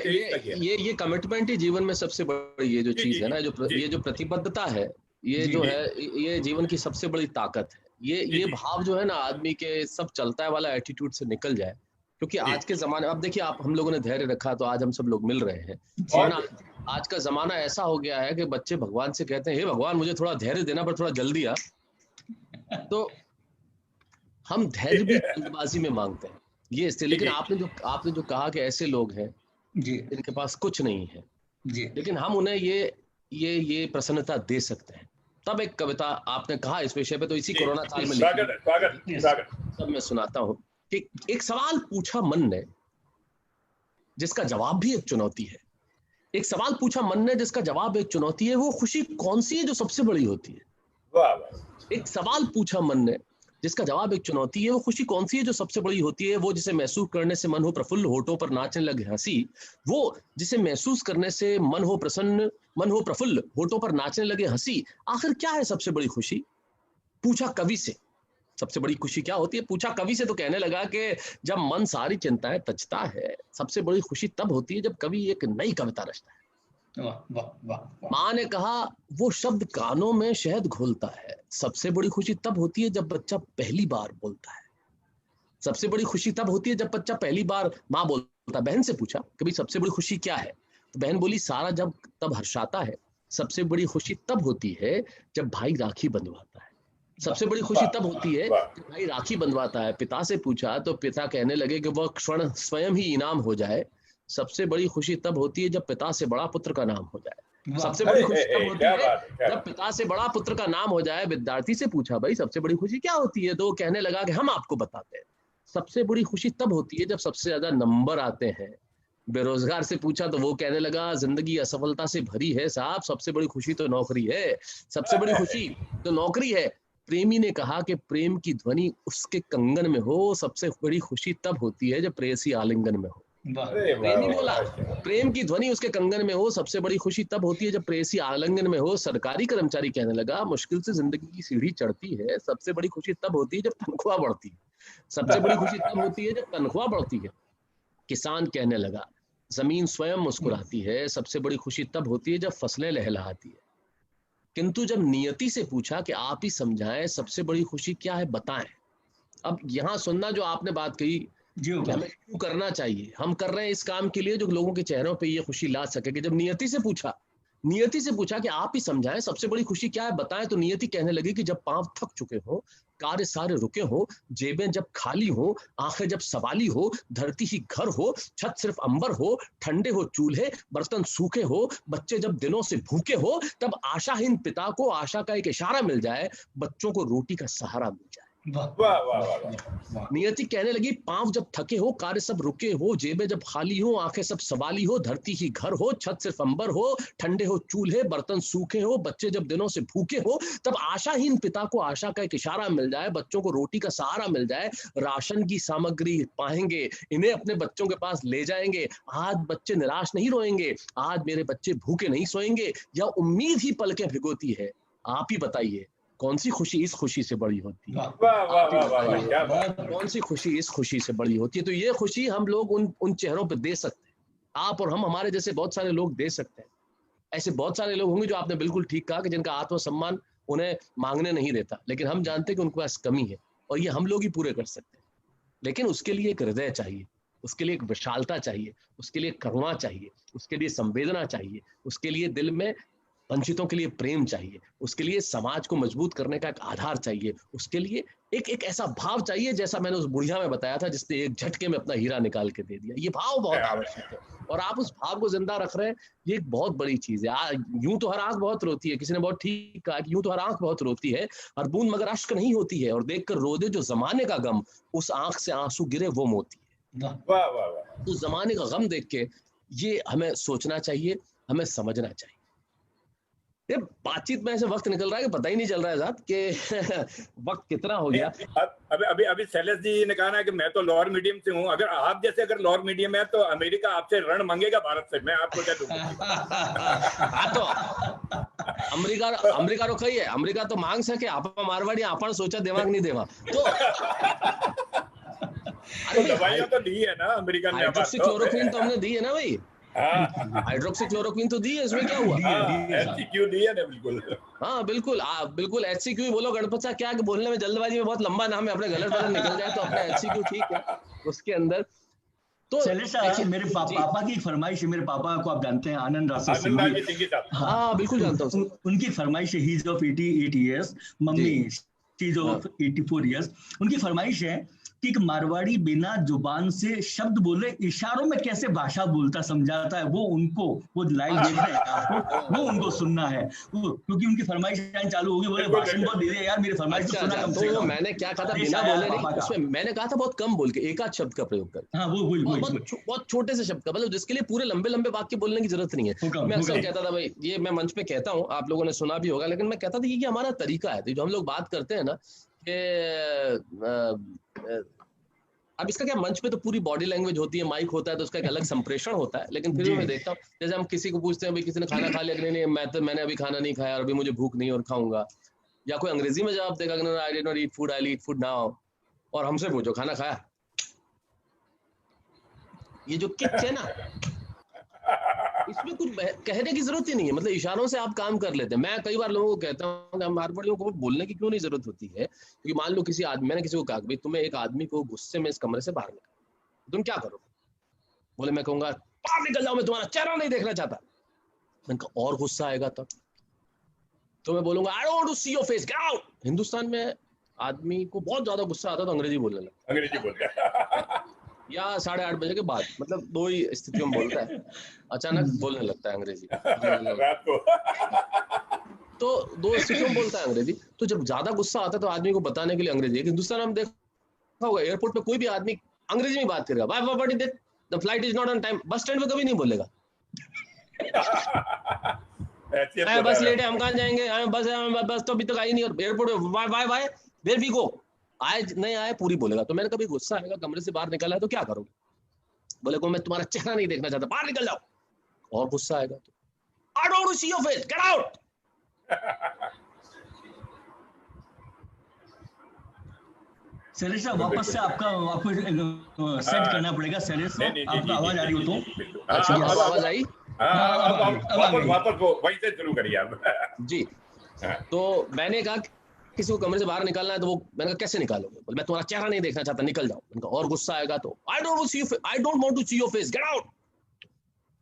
ये कमिटमेंट ही जीवन में सबसे बड़ी ये जो चीज है ना, ये जो प्रतिबद्धता है, ये जो है, ये जीवन की सबसे बड़ी ताकत है। ये भाव जो है ना, आदमी के सब चलता है वाला एटीट्यूड से निकल जाए। क्योंकि आज के जमाने, अब देखिए आप, हम लोगों ने धैर्य रखा तो आज हम सब लोग मिल रहे हैं। और आज का जमाना ऐसा हो गया है कि बच्चे भगवान से कहते हैं, हे भगवान मुझे थोड़ा धैर्य देना, पर थोड़ा जल्दी आ। तो हम धैर्य भी जल्दबाजी में मांगते हैं ये इससे। लेकिन आपने जो कहा कि ऐसे लोग हैं जिनके पास कुछ नहीं है, लेकिन हम उन्हें ये प्रसन्नता दे सकते हैं। तब एक कविता आपने कहा इस विषय पे, तो इसी कोरोना काल में तब मैं सुनाता हूँ कि एक सवाल पूछा मन ने जिसका जवाब भी एक चुनौती है। एक सवाल पूछा मन ने जिसका जवाब एक चुनौती है, वो खुशी कौन सी है जो सबसे बड़ी होती है? एक सवाल पूछा मन ने जिसका जवाब एक चुनौती है, वो खुशी कौन सी है जो सबसे बड़ी होती है? वो जिसे महसूस करने से मन हो प्रफुल्ल, होठों पर नाचने लगे हंसी। वो जिसे महसूस करने से मन हो प्रसन्न, मन हो प्रफुल्ल, होठों पर नाचने लगे हंसी। आखिर क्या है सबसे बड़ी खुशी? पूछा कवि से, सबसे बड़ी खुशी क्या होती है? पूछा कवि से तो कहने लगा कि जब मन सारी चिंताएं तजता है, सबसे बड़ी खुशी तब होती है जब कवि एक नई कविता रचता है। माँ ने कहा वो शब्द कानों में शहद घोलता है, सबसे बड़ी खुशी तब होती है जब बच्चा पहली बार बोलता है। सबसे बड़ी खुशी तब होती है जब बच्चा पहली बार माँ बोलता है। बहन से पूछा कभी सबसे बड़ी खुशी क्या है, तो बहन बोली सारा जब तब हर्षाता है। सबसे बड़ी खुशी तब होती है जब भाई राखी बंधवाता है। सबसे बड़ी खुशी तब होती है जब भाई राखी बंधवाता है। पिता से पूछा तो पिता कहने लगे कि वह क्षण स्वयं ही इनाम हो जाए। सबसे बड़ी खुशी तब होती है जब पिता से बड़ा पुत्र का नाम हो जाए। सबसे बड़ी खुशी तब होती है जब पिता से बड़ा पुत्र का नाम हो जाए। विद्यार्थी से पूछा भाई सबसे बड़ी खुशी क्या होती है, तो वो कहने लगा कि हम आपको बताते हैं। सबसे बड़ी खुशी तब होती है जब सबसे ज्यादा नंबर आते हैं। बेरोजगार से पूछा तो वो कहने लगा जिंदगी असफलता से भरी है साहब, सबसे बड़ी खुशी तो नौकरी है। सबसे बड़ी खुशी तो नौकरी है। प्रेमी ने कहा कि प्रेम की ध्वनि उसके कंगन में हो, सबसे बड़ी खुशी तब होती है जब प्रेयसी आलिंगन में हो। प्रेमी बोला प्रेम की ध्वनि उसके कंगन में हो, सबसे बड़ी खुशी तब होती है जब प्रेयसी आलिंगन में हो। सरकारी कर्मचारी कहने लगा मुश्किल से जिंदगी की सीढ़ी चढ़ती है, सबसे बड़ी खुशी तब होती है जब तनख्वाह बढ़ती है। सबसे बड़ी खुशी तब होती है जब तनख्वाह बढ़ती है। किसान कहने लगा जमीन स्वयं मुस्कुराती है, सबसे बड़ी खुशी तब होती है जब फसलें लहलहाती है। किंतु जब नियति से पूछा कि आप ही समझाएं सबसे बड़ी खुशी क्या है बताएं। अब यहाँ सुनना जो आपने बात कही कि हमें क्यों करना चाहिए, हम कर रहे हैं इस काम के लिए जो लोगों के चेहरों पे ये खुशी ला सके। कि जब नियति से पूछा कि आप ही समझाएं सबसे बड़ी खुशी क्या है बताएं, तो नियति कहने लगी कि जब पांव थक चुके हो, कार्य सारे रुके हो, जेबें जब खाली हो, आंखें जब सवाली हो, धरती ही घर हो, छत सिर्फ अंबर हो, ठंडे हो चूल्हे, बर्तन सूखे हो, बच्चे जब दिनों से भूखे हो, तब आशाहीन पिता को आशा का एक इशारा मिल जाए, बच्चों को रोटी का सहारा मिल जाए। वाह वाह वाह। नियति कहने लगी, पांव जब थके हो, कार्य सब रुके हो, जेबें जब खाली हो, आंखें सब सवाली हो, धरती ही घर हो, छत सिर्फ अंबर हो, ठंडे हो चूल्हे, बर्तन सूखे हो, बच्चे जब दिनों से भूखे हो, तब आशाहीन पिता को आशा का एक इशारा मिल जाए, बच्चों को रोटी का सहारा मिल जाए, राशन की सामग्री पाएंगे, इन्हें अपने बच्चों के पास ले जाएंगे, आज बच्चे निराश नहीं रोएंगे, आज मेरे बच्चे भूखे नहीं सोएंगे, या उम्मीद ही पलकें भिगोती है। आप ही बताइए, कौन सी खुशी इस खुशी से बड़ी होती है? कौन सी खुशी इस खुशी से बड़ी होती है? तो ये खुशी हम लोग उन चेहरों पे दे सकते हैं। आप और हम, हमारे जैसे बहुत सारे लोग दे सकते हैं। ऐसे बहुत सारे लोग होंगे जो आपने बिल्कुल ठीक कहा कि जिनका आत्मसम्मान उन्हें मांगने नहीं देता, लेकिन हम जानते हैं कि उनके पास कमी है और ये हम लोग ही पूरे कर सकते हैं। लेकिन उसके लिए एक हृदय चाहिए, उसके लिए एक विशालता चाहिए, उसके लिए करुणा चाहिए, उसके लिए संवेदना चाहिए, उसके लिए दिल में वंचितों के लिए प्रेम चाहिए, उसके लिए समाज को मजबूत करने का एक आधार चाहिए, उसके लिए एक ऐसा भाव चाहिए जैसा मैंने उस बुढ़िया में बताया था जिसने एक झटके में अपना हीरा निकाल के दे दिया। ये भाव बहुत आवश्यक है और आप उस भाव को जिंदा रख रहे हैं, ये एक बहुत बड़ी चीज है। यूं तो हर आंख बहुत रोती है, किसी ने बहुत ठीक कहा कि यूं तो हर आंख बहुत रोती है, हर बूंद मगर अश्क नहीं होती है, और देखकर रो दे जो जमाने का गम, उस आंख से आंसू गिरे वो मोती है। वाह वाह वाह। तो जमाने का गम देख के ये हमें सोचना चाहिए, हमें समझना चाहिए। ये बातचीत में ऐसे वक्त निकल रहा है कि पता ही नहीं चल रहा है साहब कि वक्त कितना हो गया। अभी शैलेश जी ने कहा ना कि मैं तो लोअर मीडियम से हूँ, अगर आप जैसे अगर लोअर मीडियम है तो अमेरिका आपसे ऋण मांगेगा भारत से, मैं आपको क्या दूंगा? हाँ तो अमेरिका रो कही है, अमेरिका तो मांग सके, आप मारवाड़ी आपण सोचा दिमाग नहीं देवा तो दवाइयां तो दी है ना अमेरिका ने, हाइड्रोक्सीक्लोरोक्विन तो हमने दी है ना भाई, हाइड्रोक्सीक्लोरोक्विन तो दी है, इसमें क्या हुआ? HCQ दी है ना, बिल्कुल। हाँ बिल्कुल, बिल्कुल HCQ बोलो गणपत सा, क्या बोलने में जल्दबाजी में बहुत लंबा नाम है, अपने गलत बदल निकल जाए तो अपने HCQ ठीक है उसके अंदर। तो मेरे पापा की फरमाइश है, मेरे पापा को आप जानते हैं, आनंद राशि सिंह। हाँ बिल्कुल जानता हूँ। उनकी फरमाइश है, he is of 88 years, mummy she is of 84 years. उनकी फरमाइश है कि एक मारवाड़ी बिना जुबान से शब्द बोले, इशारों में कैसे भाषा बोलता समझाता है, वो उनको, वो लाइव देख रहे हैं आपको, वो उनको सुनना है, क्योंकि उनकी फरमाइश चालू होगी, बोले भाषण बहुत दे दिया यार, मेरी फरमाइश तो सुना कम से कम। मैंने क्या कहा था, बिना बोले नहीं, उसमें मैंने कहा था बहुत कम बोल के, एक आध शब्द का प्रयोग कर। हाँ वो बहुत छोटे से शब्द का, मतलब जिसके लिए पूरे लंबे लंबे वाक्य बोलने की जरूरत नहीं है। मैं अक्सर कहता था भाई, ये मैं मंच पे कहता हूँ, आप लोगों ने सुना भी होगा, लेकिन मैं कहता था कि हमारा तरीका है, जो हम लोग बात करते हैं ना कि अब इसका क्या, मंच पे तो पूरी बॉडी लैंग्वेज होती है, माइक होता है तो उसका एक अलग संप्रेषण होता है, लेकिन फिर भी मैं देखता हूँ जैसे हम किसी को पूछते हैं भाई किसी ने खाना खा लिया, नहीं मैंने अभी खाना नहीं खाया और अभी मुझे भूख नहीं और खाऊंगा, या कोई अंग्रेजी में जवाब देगा I did not eat food, I will eat food now, और हमसे पूछो खाना खाया, ये जो किच है ना, इसमें कुछ कहने की जरूरत ही नहीं है, मतलब इशारों से आप काम कर लेते हैं। मैं कई बार लोगों को कहता हूँ कि मारवाड़ियों को बोलने की क्यों नहीं जरूरत होती है, क्योंकि मान लो किसी आदमी, मैंने किसी को कहा भाई तुम्हें एक आदमी को गुस्से में इस कमरे से बाहर निकाल, तुम क्या करोगे? बोले मैं कहूंगा बाहर निकल जाओ, मैं तुम्हारा चेहरा नहीं देखना चाहता। मैंने कहा और गुस्सा आएगा तब? तो मैं बोलूंगा I don't want to see your face, get out. Hindustan में आदमी को बहुत ज्यादा गुस्सा आता तो अंग्रेजी बोलने लगता, अंग्रेजी बोलता या 8:30 बजे के बाद, मतलब दो ही स्थितियों में बोलता है, अचानक बोलने लगता है अंग्रेजी रात को तो दो स्थितियों में बोलता है अंग्रेजी। तो जब ज्यादा गुस्सा आता है तो आदमी को बताने के लिए अंग्रेजी, हिंदुस्तान में हम देखा होगा एयरपोर्ट पे कोई भी आदमी अंग्रेजी में बात करेगा, the flight is not on time, bus stand पे कभी नहीं बोलेगा बस लेट है, हम कहाँ जाएंगे, बस तो अभी तक आई नहीं, और एयरपोर्ट पे बाय वेयर वी गो, आए नहीं आए पूरी बोलेगा। तो मैंने कभी गुस्सा आएगा, कमरे से बाहर निकला है तो क्या करोगे? बोले को मैं तुम्हारा चेहरा नहीं देखना चाहता, बाहर निकल जाओ। और गुस्सा आएगा तो I don't want to see your face, get out. Shailesh वापस से आपको सेट करना पड़ेगा। शैलेश आपको आवाज आ रही हो तो? आवाज आई? वापस वहीं से शुरू करिए आप जी। तो मैंने कहा किसी को कमरे से बाहर निकालना है तो वो, मैंने कहा कैसे निकालोगे? बोले मैं तुम्हारा चेहरा नहीं देखना चाहता, निकल जाओ। मैंने कहा और गुस्सा आएगा तो I don't want to see your face, get out.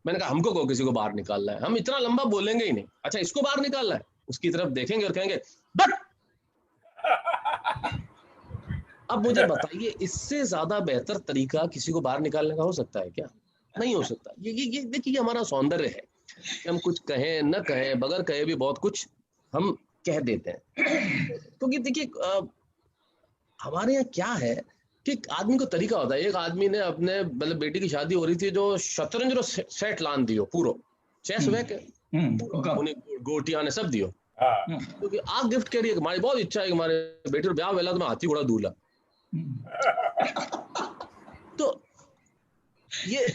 मैंने कहा हमको को किसी को बाहर निकालना है, हम इतना लंबा बोलेंगे ही नहीं। अच्छा इसको बाहर निकालना है, उसकी तरफ देखेंगे और कहेंगे बट। अब मुझे बताइए इससे ज्यादा बेहतर तरीका किसी को बाहर निकालने का हो सकता है क्या? नहीं हो सकता। ये देखिए हमारा सौंदर्य है, हम कुछ कहें न कहें, बगैर कहे भी बहुत कुछ हम कह देते हैं। क्योंकि देखिए हमारे यहाँ क्या है कि आदमी को तरीका होता है। एक आदमी ने अपने मतलब बेटी की शादी हो रही थी, जो शतरंज रो सेट लान दियो पूरो, चेस वे के गोटियां ने सब दियो, क्योंकि आ गिफ्ट करिए, हमारी बहुत इच्छा है कि हमारे बेटे ब्याह वेला तो मैं हाथी घोड़ा दूल्हा। तो ये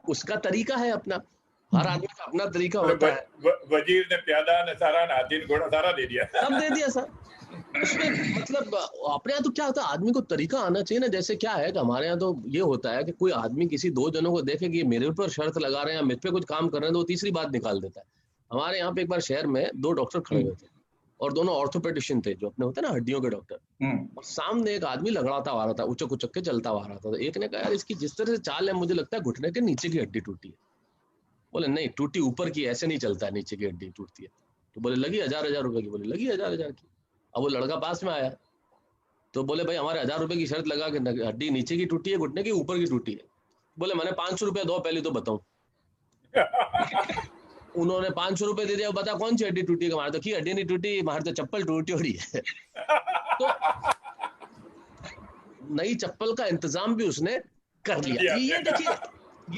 उसका तरीका है अपना, हर आदमी का अपना तरीका होता है। वजीर ने प्यादा ने सारा, हाथी घोड़ा सारा दे दिया, सब दे दिया सर। उसमें मतलब अपने यहाँ तो क्या होता है, आदमी को तरीका आना चाहिए ना। जैसे क्या है कि हमारे यहाँ तो ये होता है कि कोई आदमी किसी दो जनों को देखे कि ये मेरे ऊपर शर्त लगा रहे हैं, मेरे पे कुछ काम कर रहे हैं, तो वो तीसरी बात निकाल देता है। हमारे यहाँ पे एक बार शहर में 2 डॉक्टर खड़े हुए थे और दोनों ऑर्थोपेडिशियन थे, जो अपने होते हैं ना हड्डियों के डॉक्टर। और सामने एक आदमी लगड़ाता आ रहा था, उचक उचक के चलता आ रहा था। तो एक ने कहा, यार इसकी जिस तरह से चाल है, मुझे लगता है घुटने के नीचे की हड्डी टूटी है। बोले नहीं, टूटी ऊपर की, ऐसे नहीं चलता है, नीचे की हड्डी टूटती है। तो बोले लगी 1000 रुपए की। बोले लगी 1000 की। अब वो लड़का पास में आया तो बोले भाई हमारे 1000 रुपए की शर्त लगा कि हड्डी नीचे की टूटी है, घुटने की ऊपर की टूटी है। बोले मैंने 500 रुपए दो, पहले तो बताऊं। उन्होंने 500 रुपए दे दिया, बता कौन सी हड्डी टूटी है? हमारे तो की हड्डी नहीं टूटी, हमारे तो चप्पल टूटी हुई है। तो नई चप्पल का इंतजाम भी उसने कर लिया। ये देखिए,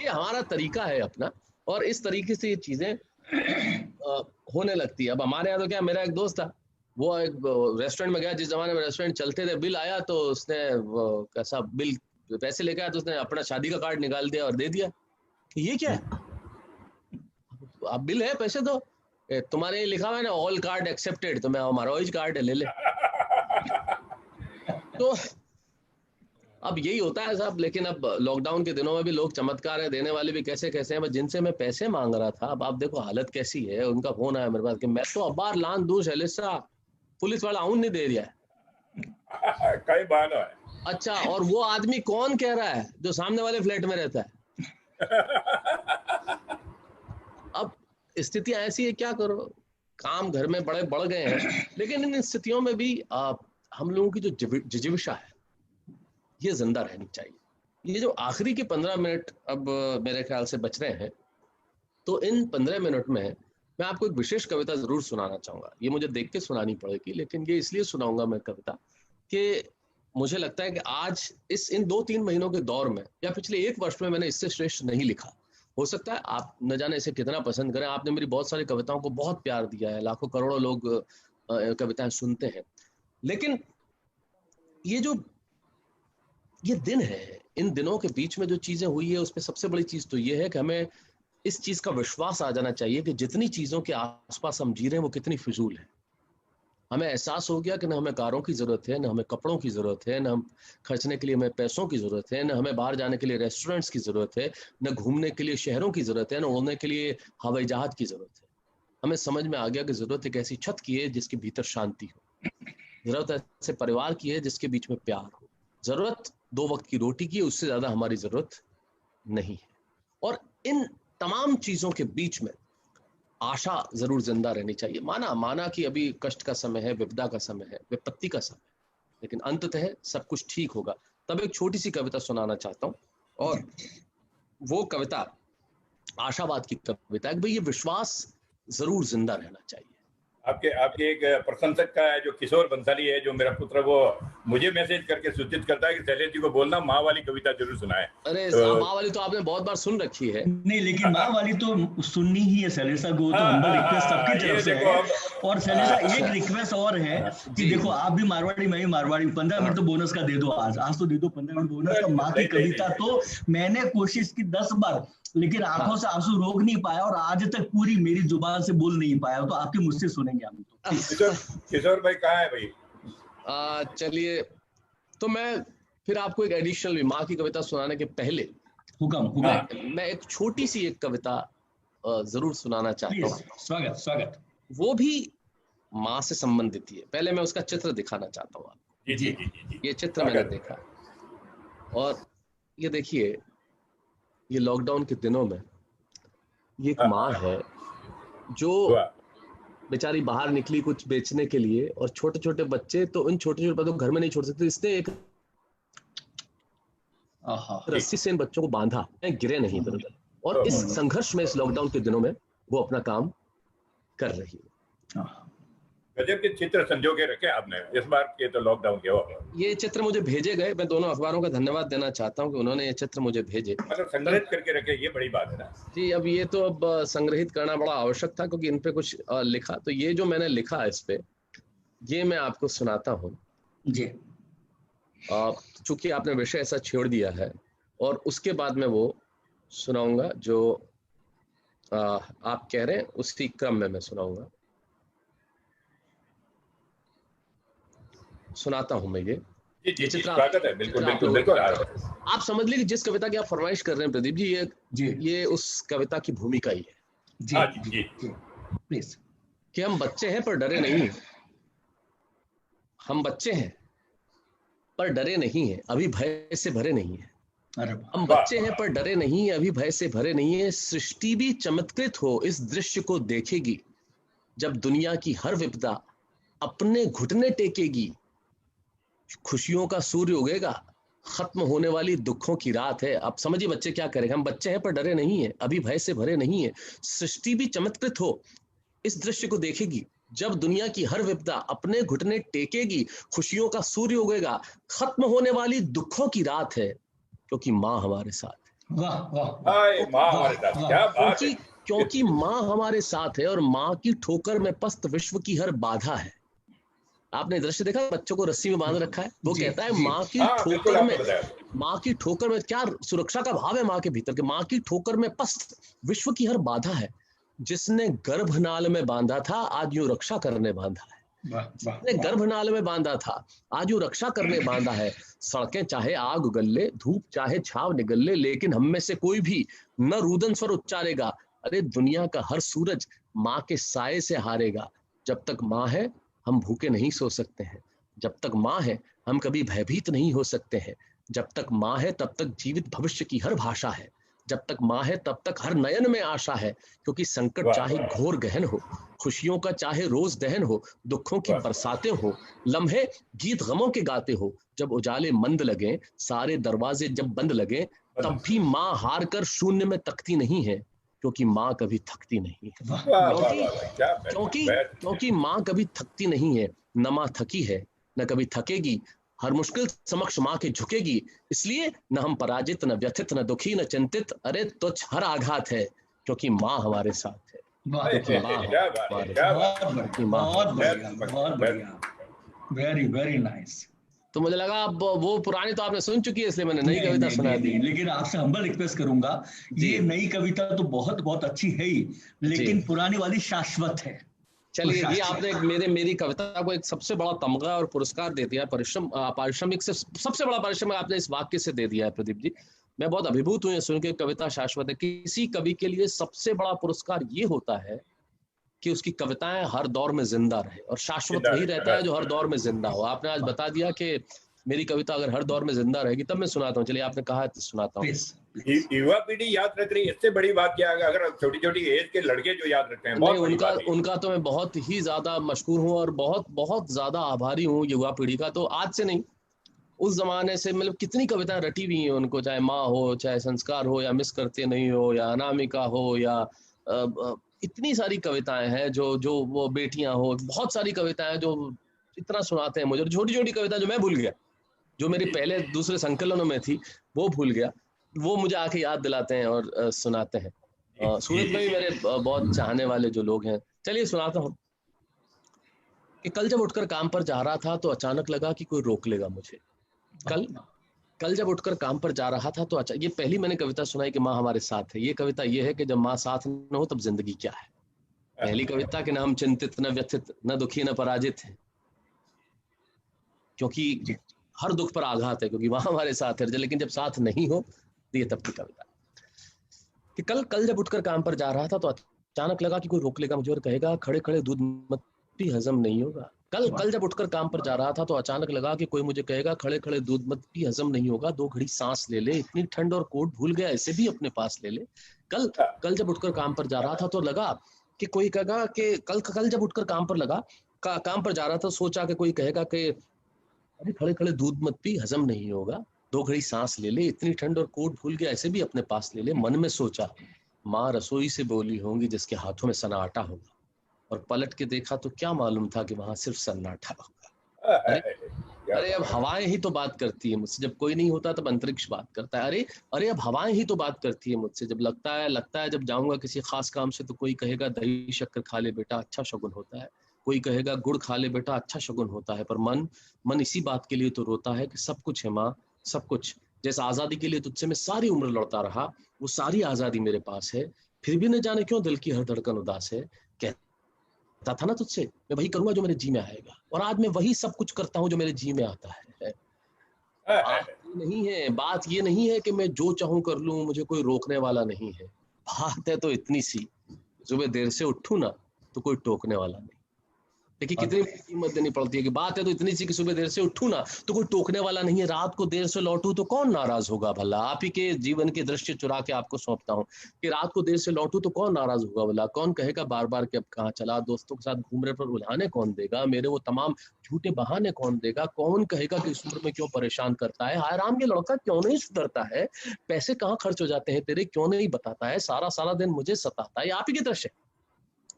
ये हमारा तरीका है अपना, और इस तरीके से ये चीजें होने लगती है। अब हमारे यहाँ तो क्या, मेरा एक दोस्त था, वो एक रेस्टोरेंट में गया, जिस जमाने में रेस्टोरेंट चलते थे। बिल आया तो उसने कैसा बिल, पैसे लेके आया तो उसने अपना शादी का कार्ड निकाल दिया और दे दिया। ये क्या है? अब बिल है, पैसे दो, तुम्हारे लिखा हुआ है ना ऑल कार्ड एक्सेप्टेड, तो मैं हमारा वही कार्ड है, ले ले। तो अब यही होता है साहब। लेकिन अब लॉकडाउन के दिनों में भी लोग चमत्कार है, देने वाले भी कैसे कैसे हैं। जिनसे मैं पैसे मांग रहा था, अब आप देखो हालत कैसी है। उनका फोन आया मेरे पास कि मैं तो अबार लान दूर शैलेशा, पुलिस वाला आउन नहीं दे रहा है। कई बार है। अच्छा, और वो आदमी कौन कह रहा है? जो सामने वाले फ्लैट में रहता है। अब स्थितियां ऐसी है, क्या करो, काम घर में बड़े बढ़ गए हैं। लेकिन इन स्थितियों में भी हम लोगों की जो जिजीविषा है, ये जिंदा रहनी चाहिए। ये जो आखिरी के 15 मिनट अब मेरे ख्याल से बच रहे हैं, तो इन 15 मिनट में मैं आपको एक विशेष कविता जरूर सुनाना चाहूंगा। ये मुझे देख के सुनानी पड़ेगी, लेकिन ये इसलिए सुनाऊंगा मैं कविता कि मुझे लगता है कि आज इन 2-3 महीनों के दौर में, या पिछले 1 वर्ष में, मैंने इससे श्रेष्ठ नहीं लिखा। हो सकता है आप न जाने इसे कितना पसंद करें। आपने मेरी बहुत सारी कविताओं को बहुत प्यार दिया है, लाखों करोड़ों लोग कविताएं सुनते हैं। लेकिन ये दिन है, इन दिनों के बीच में जो चीजें हुई है, उसमें सबसे बड़ी चीज तो ये है कि हमें इस चीज का विश्वास आ जाना चाहिए कि जितनी चीजों के आसपास हम जी रहे हैं वो कितनी फिजूल है। हमें एहसास हो गया कि न हमें कारों की जरूरत है, न हमें कपड़ों की जरूरत है, न हम खर्चने के लिए हमें पैसों की जरूरत है, न हमें बाहर जाने के लिए रेस्टोरेंट्स की जरूरत है, न घूमने के लिए शहरों की जरूरत है, न उड़ने के लिए हवाई जहाज की जरूरत है। हमें समझ में आ गया कि जरूरत एक ऐसी छत की है जिसके भीतर शांति हो, जरूरत ऐसे परिवार की है जिसके बीच में प्यार हो, जरूरत 2 वक्त की रोटी की है, उससे ज्यादा हमारी जरूरत नहीं है। और इन तमाम चीजों के बीच में आशा जरूर जिंदा रहनी चाहिए। माना कि अभी कष्ट का समय है, विपदा का समय है, विपत्ति का समय है, लेकिन अंततः सब कुछ ठीक होगा। तब एक छोटी सी कविता सुनाना चाहता हूँ, और वो कविता आशावाद की कविता है। भाई ये विश्वास जरूर जिंदा रहना चाहिए। आपके एक प्रशंसक का है जो किशोर बंसाली है, जो मेरा पुत्र, वो मुझे मैसेज करके सूचित करता है कि शैलेश जी को बोलना माँ वाली कविता जरूर सुनाए। अरे माँ वाली तो आपने बहुत बार सुन रखी है। नहीं, लेकिन माँ वाली तो सुननी ही है शैलेशा को, तो हम्बल रिक्वेस्ट सबकी तरफ से है। और शैलेशा एक रिक्वेस्ट और है कि देखो आप भी मारवाड़ी, मैं भी मारवाड़ी, 15 मिनट तो बोनस का दे दो। आज तो दे दो 15 मिनट बोनस का। माँ की कविता तो मैंने कोशिश की 10 बार, लेकिन आंखों से आंसू रोक नहीं पाया, और आज तक पूरी मेरी जुबान से बोल नहीं पाया। तो आपके मुझसे सुनेंगे हम तो। किशोर भाई कहाँ है भाई? चलिए, तो मैं फिर आपको एक एडिशनल माँ की कविता सुनाने के पहले हुक्म मैं एक छोटी सी एक कविता जरूर सुनाना चाहता हूँ। स्वागत। वो भी माँ से संबंधित है। पहले मैं उसका चित्र दिखाना चाहता हूँ आपको। जी। ये चित्र मैंने देखा, और ये देखिए, ये लॉकडाउन के दिनों में ये एक माँ है जो बेचारी बाहर निकली कुछ बेचने के लिए, और छोटे छोटे बच्चे, तो इन छोटे छोटे बच्चों को घर में नहीं छोड़ सकते, इसने एक रस्सी से इन बच्चों को बांधा, गिरे नहीं इधर उधर। और इस संघर्ष में, इस लॉकडाउन के दिनों में, वो अपना काम कर रही है। गजब के चित्र संजो के रखे आपने इस बार के तो लॉकडाउन के हो। ये चित्र मुझे भेजे गए, मैं दोनों अखबारों का धन्यवाद देना चाहता हूँ कि उन्होंने ये चित्र मुझे भेजे। मतलब संग्रहित करके रखे, ये बड़ी बात है ना जी। अब ये तो अब संग्रहित करना बड़ा आवश्यक था क्योंकि इन पे कुछ लिखा, तो ये जो मैंने लिखा इस पे, ये मैं आपको सुनाता हूँ जी। चूंकि आपने विषय ऐसा छेड़ दिया है, और उसके बाद मैं वो सुनाऊंगा जो आप कह रहे हैं, उसी क्रम में मैं सुनाऊंगा। सुनाता हूं मैं ये चित्र। स्वागत है, बिल्कुल बिल्कुल बिल्कुल। आप समझ लीजिए जिस कविता की आप फरमाइश कर रहे हैं प्रदीप जी, ये उस कविता की भूमिका ही है। जी प्लीज। कि हम बच्चे हैं पर डरे नहीं हैं, हम बच्चे हैं पर डरे नहीं हैं, अभी भय से भरे नहीं हैं। हम बच्चे हैं पर डरे नहीं हैं, अभी भय से भरे नहीं हैं। सृष्टि भी चमत्कृत हो इस दृश्य को देखेगी, जब दुनिया की हर विपदा अपने घुटने टेकेगी। खुशियों का सूर्य उगेगा, खत्म होने वाली दुखों की रात है। अब समझिए बच्चे क्या करेंगे। हम बच्चे हैं पर डरे नहीं हैं, अभी भय से भरे नहीं हैं। सृष्टि भी चमत्कृत हो इस दृश्य को देखेगी, जब दुनिया की हर विपदा अपने घुटने टेकेगी। खुशियों का सूर्य उगेगा, खत्म होने वाली दुखों की रात है, क्योंकि माँ हमारे साथ है। वाह वाह, माँ हमारे साथ, क्या बात है। क्योंकि माँ हमारे साथ है, और माँ की ठोकर में पस्त विश्व की हर बाधा है। आपने दृश्य देखा, बच्चों को रस्सी में बांध रखा है, वो कहता है माँ की ठोकर में, माँ की ठोकर में क्या सुरक्षा का भाव है माँ के भीतर के। माँ की ठोकर में पस्त विश्व की हर बाधा है, जिसने गर्भनाल में बांधा था आज यूं रक्षा करने बांधा है। जिसने गर्भनाल में बांधा था आज यूं रक्षा करने बांधा है। सड़कें चाहे आग उगल ले, धूप चाहे छाव निगल ले, लेकिन हम में से कोई भी न रुदन स्वर उच्चारेगा। अरे दुनिया का हर सूरज माँ के साये से हारेगा। जब तक माँ है हम भूखे नहीं सो सकते हैं, जब तक माँ है हम कभी भयभीत नहीं हो सकते हैं। जब तक माँ है तब तक जीवित भविष्य की हर भाषा है, जब तक माँ है तब तक हर नयन में आशा है। क्योंकि संकट चाहे घोर गहन हो, खुशियों का चाहे रोज दहन हो, दुखों की बरसातें हो, लम्हे गीत गमों के गाते हो। जब उजाले मंद लगे, सारे दरवाजे जब बंद लगे, तब भी माँ हार कर शून्य में तकती नहीं है, क्योंकि माँ कभी थकती नहीं है। क्योंकि माँ कभी थकती नहीं है, न माँ थकी है न कभी थकेगी। हर मुश्किल समक्ष माँ के झुकेगी, इसलिए न हम पराजित, न व्यथित, न दुखी, न चिंतित। अरे तुच्छ हर आघात है, क्योंकि माँ हमारे साथ है। बहुत बढ़िया, वेरी वेरी नाइस। तो मुझे लगा अब वो पुरानी तो आपने सुन चुकी है, इसलिए मैंने नई कविता सुना दी। लेकिन आपसे हम्बल रिक्वेस्ट करूंगा, ये नई कविता तो बहुत बहुत अच्छी है ही, लेकिन पुरानी वाली शाश्वत है। चलिए, ये आपने मेरी कविता को एक सबसे बड़ा तमगा और पुरस्कार दे दिया, पारिश्रमिक से सबसे बड़ा पारिश्रमिक आपने इस वाक्य से दे दिया है प्रदीप जी। मैं बहुत अभिभूत हूँ ये सुन के, कविता शाश्वत है। किसी कवि के लिए सबसे बड़ा पुरस्कार ये होता है कि उसकी कविताएं हर दौर में जिंदा रहे, और शाश्वत वही रहता है जो हर दौर में जिंदा हो। आपने आज बता दिया कि मेरी कविता अगर हर दौर में जिंदा रहेगी तब मैं सुनाता हूँ। चलिए, आपने कहा है तो सुनाता हूँ। युवा पीढ़ी याद रख रही है, इससे बड़ी बात क्या है। अगर छोटी छोटी एज के लड़के जो याद रखते हैं, बहुत उनका तो मैं बहुत ही ज्यादा मशहूर हूँ और बहुत बहुत ज्यादा आभारी हूँ युवा पीढ़ी का। तो आज से नहीं, उस जमाने से मतलब कितनी कविताएं रटी हुई हैं उनको, चाहे माँ हो, चाहे संस्कार हो, या मिस करते नहीं हो, या अनामिका हो, या इतनी सारी कविताएं हैं जो वो बेटियां हो, बहुत सारी कविताएं जो इतना सुनाते हैं मुझे। छोटी छोटी कविता जो मैं भूल गया, जो मेरे पहले दूसरे संकलनों में थी वो भूल गया, वो मुझे आके याद दिलाते हैं और सुनाते हैं। सूरत में भी मेरे बहुत चाहने वाले जो लोग हैं। चलिए सुनाता हूँ कि कल जब उठकर काम पर जा रहा था तो अचानक लगा कि कोई रोक लेगा मुझे। कल जब उठकर काम पर जा रहा था तो ये पहली मैंने कविता सुनाई कि माँ हमारे साथ है। ये कविता ये है कि जब माँ साथ न हो तब जिंदगी क्या है। पहली कविता कि न हम चिंतित, न व्यथित, न दुखी, न पराजित है, क्योंकि हर दुख पर आघात है, क्योंकि माँ हमारे साथ है। लेकिन जब साथ नहीं हो तो ये तब की कविता कि कल जब उठकर काम पर जा रहा था तो अचानक लगा कि कोई रोक लेगा मुझे और कहेगा खड़े खड़े दूध मत पी, हजम नहीं होगा। कल जब उठकर काम पर जा रहा था तो अचानक लगा कि कोई मुझे कहेगा खड़े खड़े दूध मत पी, हजम नहीं होगा, 2 घड़ी सांस ले ले, इतनी ठंड और कोट भूल गया, इसे भी अपने पास ले ले। कल जब उठकर काम पर जा रहा था तो लगा कि कोई कहेगा कि कल जब उठकर काम पर जा रहा था, सोचा कि कोई कहेगा कि अरे खड़े खड़े दूध मत पी, हजम नहीं होगा, 2 घड़ी सांस ले ले, इतनी ठंड और कोट भूल गया, इसे भी अपने पास ले ले। मन में सोचा माँ रसोई से बोली होंगी जिसके हाथों में सन्नाटा होगा। और पलट के देखा तो क्या मालूम था कि वहां सिर्फ सन्नाटा होगा। अरे अब हवाएं ही तो बात करती है मुझसे, जब कोई नहीं होता तब अंतरिक्ष बात करता है। अरे अब हवाएं ही तो बात करती है मुझसे, जब लगता है जब जाऊंगा किसी खास काम से तो कोई कहेगा दही शक्कर खा ले बेटा अच्छा शगुन होता है, कोई कहेगा गुड़ खा ले बेटा अच्छा शगुन होता है। पर मन इसी बात के लिए तो रोता है कि सब कुछ है माँ, सब कुछ। जैसे आजादी के लिए तुझसे मैं सारी उम्र लड़ता रहा, वो सारी आजादी मेरे पास है, फिर भी न जाने क्यों दिल की हर धड़कन उदास है। कहता था ना तुझसे मैं वही करूंगा जो मेरे जी में आएगा, और आज मैं वही सब कुछ करता हूँ जो मेरे जी में आता है। बात ये नहीं है कि मैं जो चाहूं कर लूं, मुझे कोई रोकने वाला नहीं है। बात है तो इतनी सी, सुबह देर से उठूं ना तो कोई टोकने वाला नहीं। देखिए कितनी कीमत देनी पड़ती है कि बात है तो इतनी सी कि सुबह देर से उठूं ना तो कोई टोकने वाला नहीं है, रात को देर से लौटूं तो कौन नाराज होगा भला। आप ही के जीवन के दृश्य चुरा के आपको सौंपता हूँ कि रात को देर से लौटूं तो कौन नाराज होगा भला, कौन कहेगा बार बार कि अब कहाँ चला, दोस्तों के साथ घूमने पर उल्हाने कौन देगा, मेरे वो तमाम झूठे बहाने कौन देगा, कौन कहेगा कि इस उम्र में क्यों परेशान करता है, हाय राम ये लड़का क्यों नहीं सुधरता है, पैसे कहाँ खर्च हो जाते हैं तेरे क्यों नहीं बताता है, सारा दिन मुझे सताता है। आप ही के दृश्य,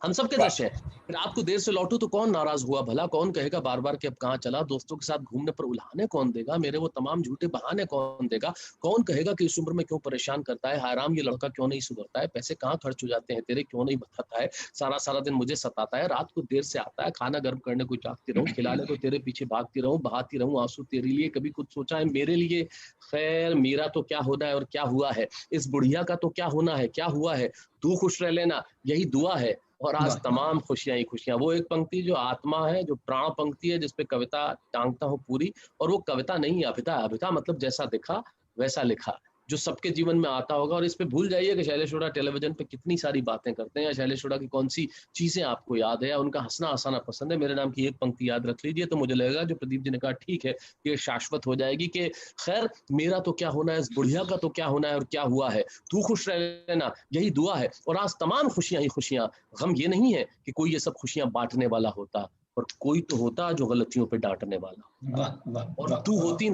हम सबके दृश्य है। फिर आपको देर से लौटू तो कौन नाराज हुआ भला, कौन कहेगा बार बार कि अब कहाँ चला, दोस्तों के साथ घूमने पर उल्हाने कौन देगा, मेरे वो तमाम झूठे बहाने कौन देगा, कौन कहेगा कि इस उम्र में क्यों परेशान करता है, हाय राम ये लड़का क्यों नहीं सुधरता है, पैसे कहाँ खर्च हो जाते हैं तेरे क्यों नहीं बताता है, सारा दिन मुझे सताता है, रात को देर से आता है, खाना गर्म करने को जागती रहूं, खिलाने को तेरे पीछे भागती रहूं, बहाती रहूं आंसू तेरे लिए, कभी कुछ सोचा है मेरे लिए। खैर मेरा तो क्या होना है और क्या हुआ है, इस बुढ़िया का तो क्या होना है क्या हुआ है, तू खुश रह लेना यही दुआ है, और आज तमाम खुशियां ही खुशियां। वो एक पंक्ति जो आत्मा है, जो प्राण पंक्ति है, जिसपे कविता टांगता हूँ पूरी, और वो कविता नहीं अभिता, अभिता मतलब जैसा दिखा वैसा लिखा, जो सबके जीवन में आता होगा। और इस पे भूल जाइए कि शैलेश हुड्डा टेलीविजन पे कितनी सारी बातें करते हैं, या शैलेश हुड्डा की कौन सी चीजें आपको याद है, या उनका हंसना हंसाना पसंद है। मेरे नाम की एक पंक्ति याद रख लीजिए तो मुझे लगेगा जो प्रदीप जी ने कहा ठीक है, ये शाश्वत हो जाएगी कि खैर मेरा तो क्या होना है, इस बुढ़िया का तो क्या होना है और क्या हुआ है, तू खुश रहना यही दुआ है, और आज तमाम खुशियां ही खुशियां। गम ये नहीं है कि कोई ये सब खुशियां बांटने वाला होता, और कोई तो होता जो गलतियों पे डांटने वाला। और तू होती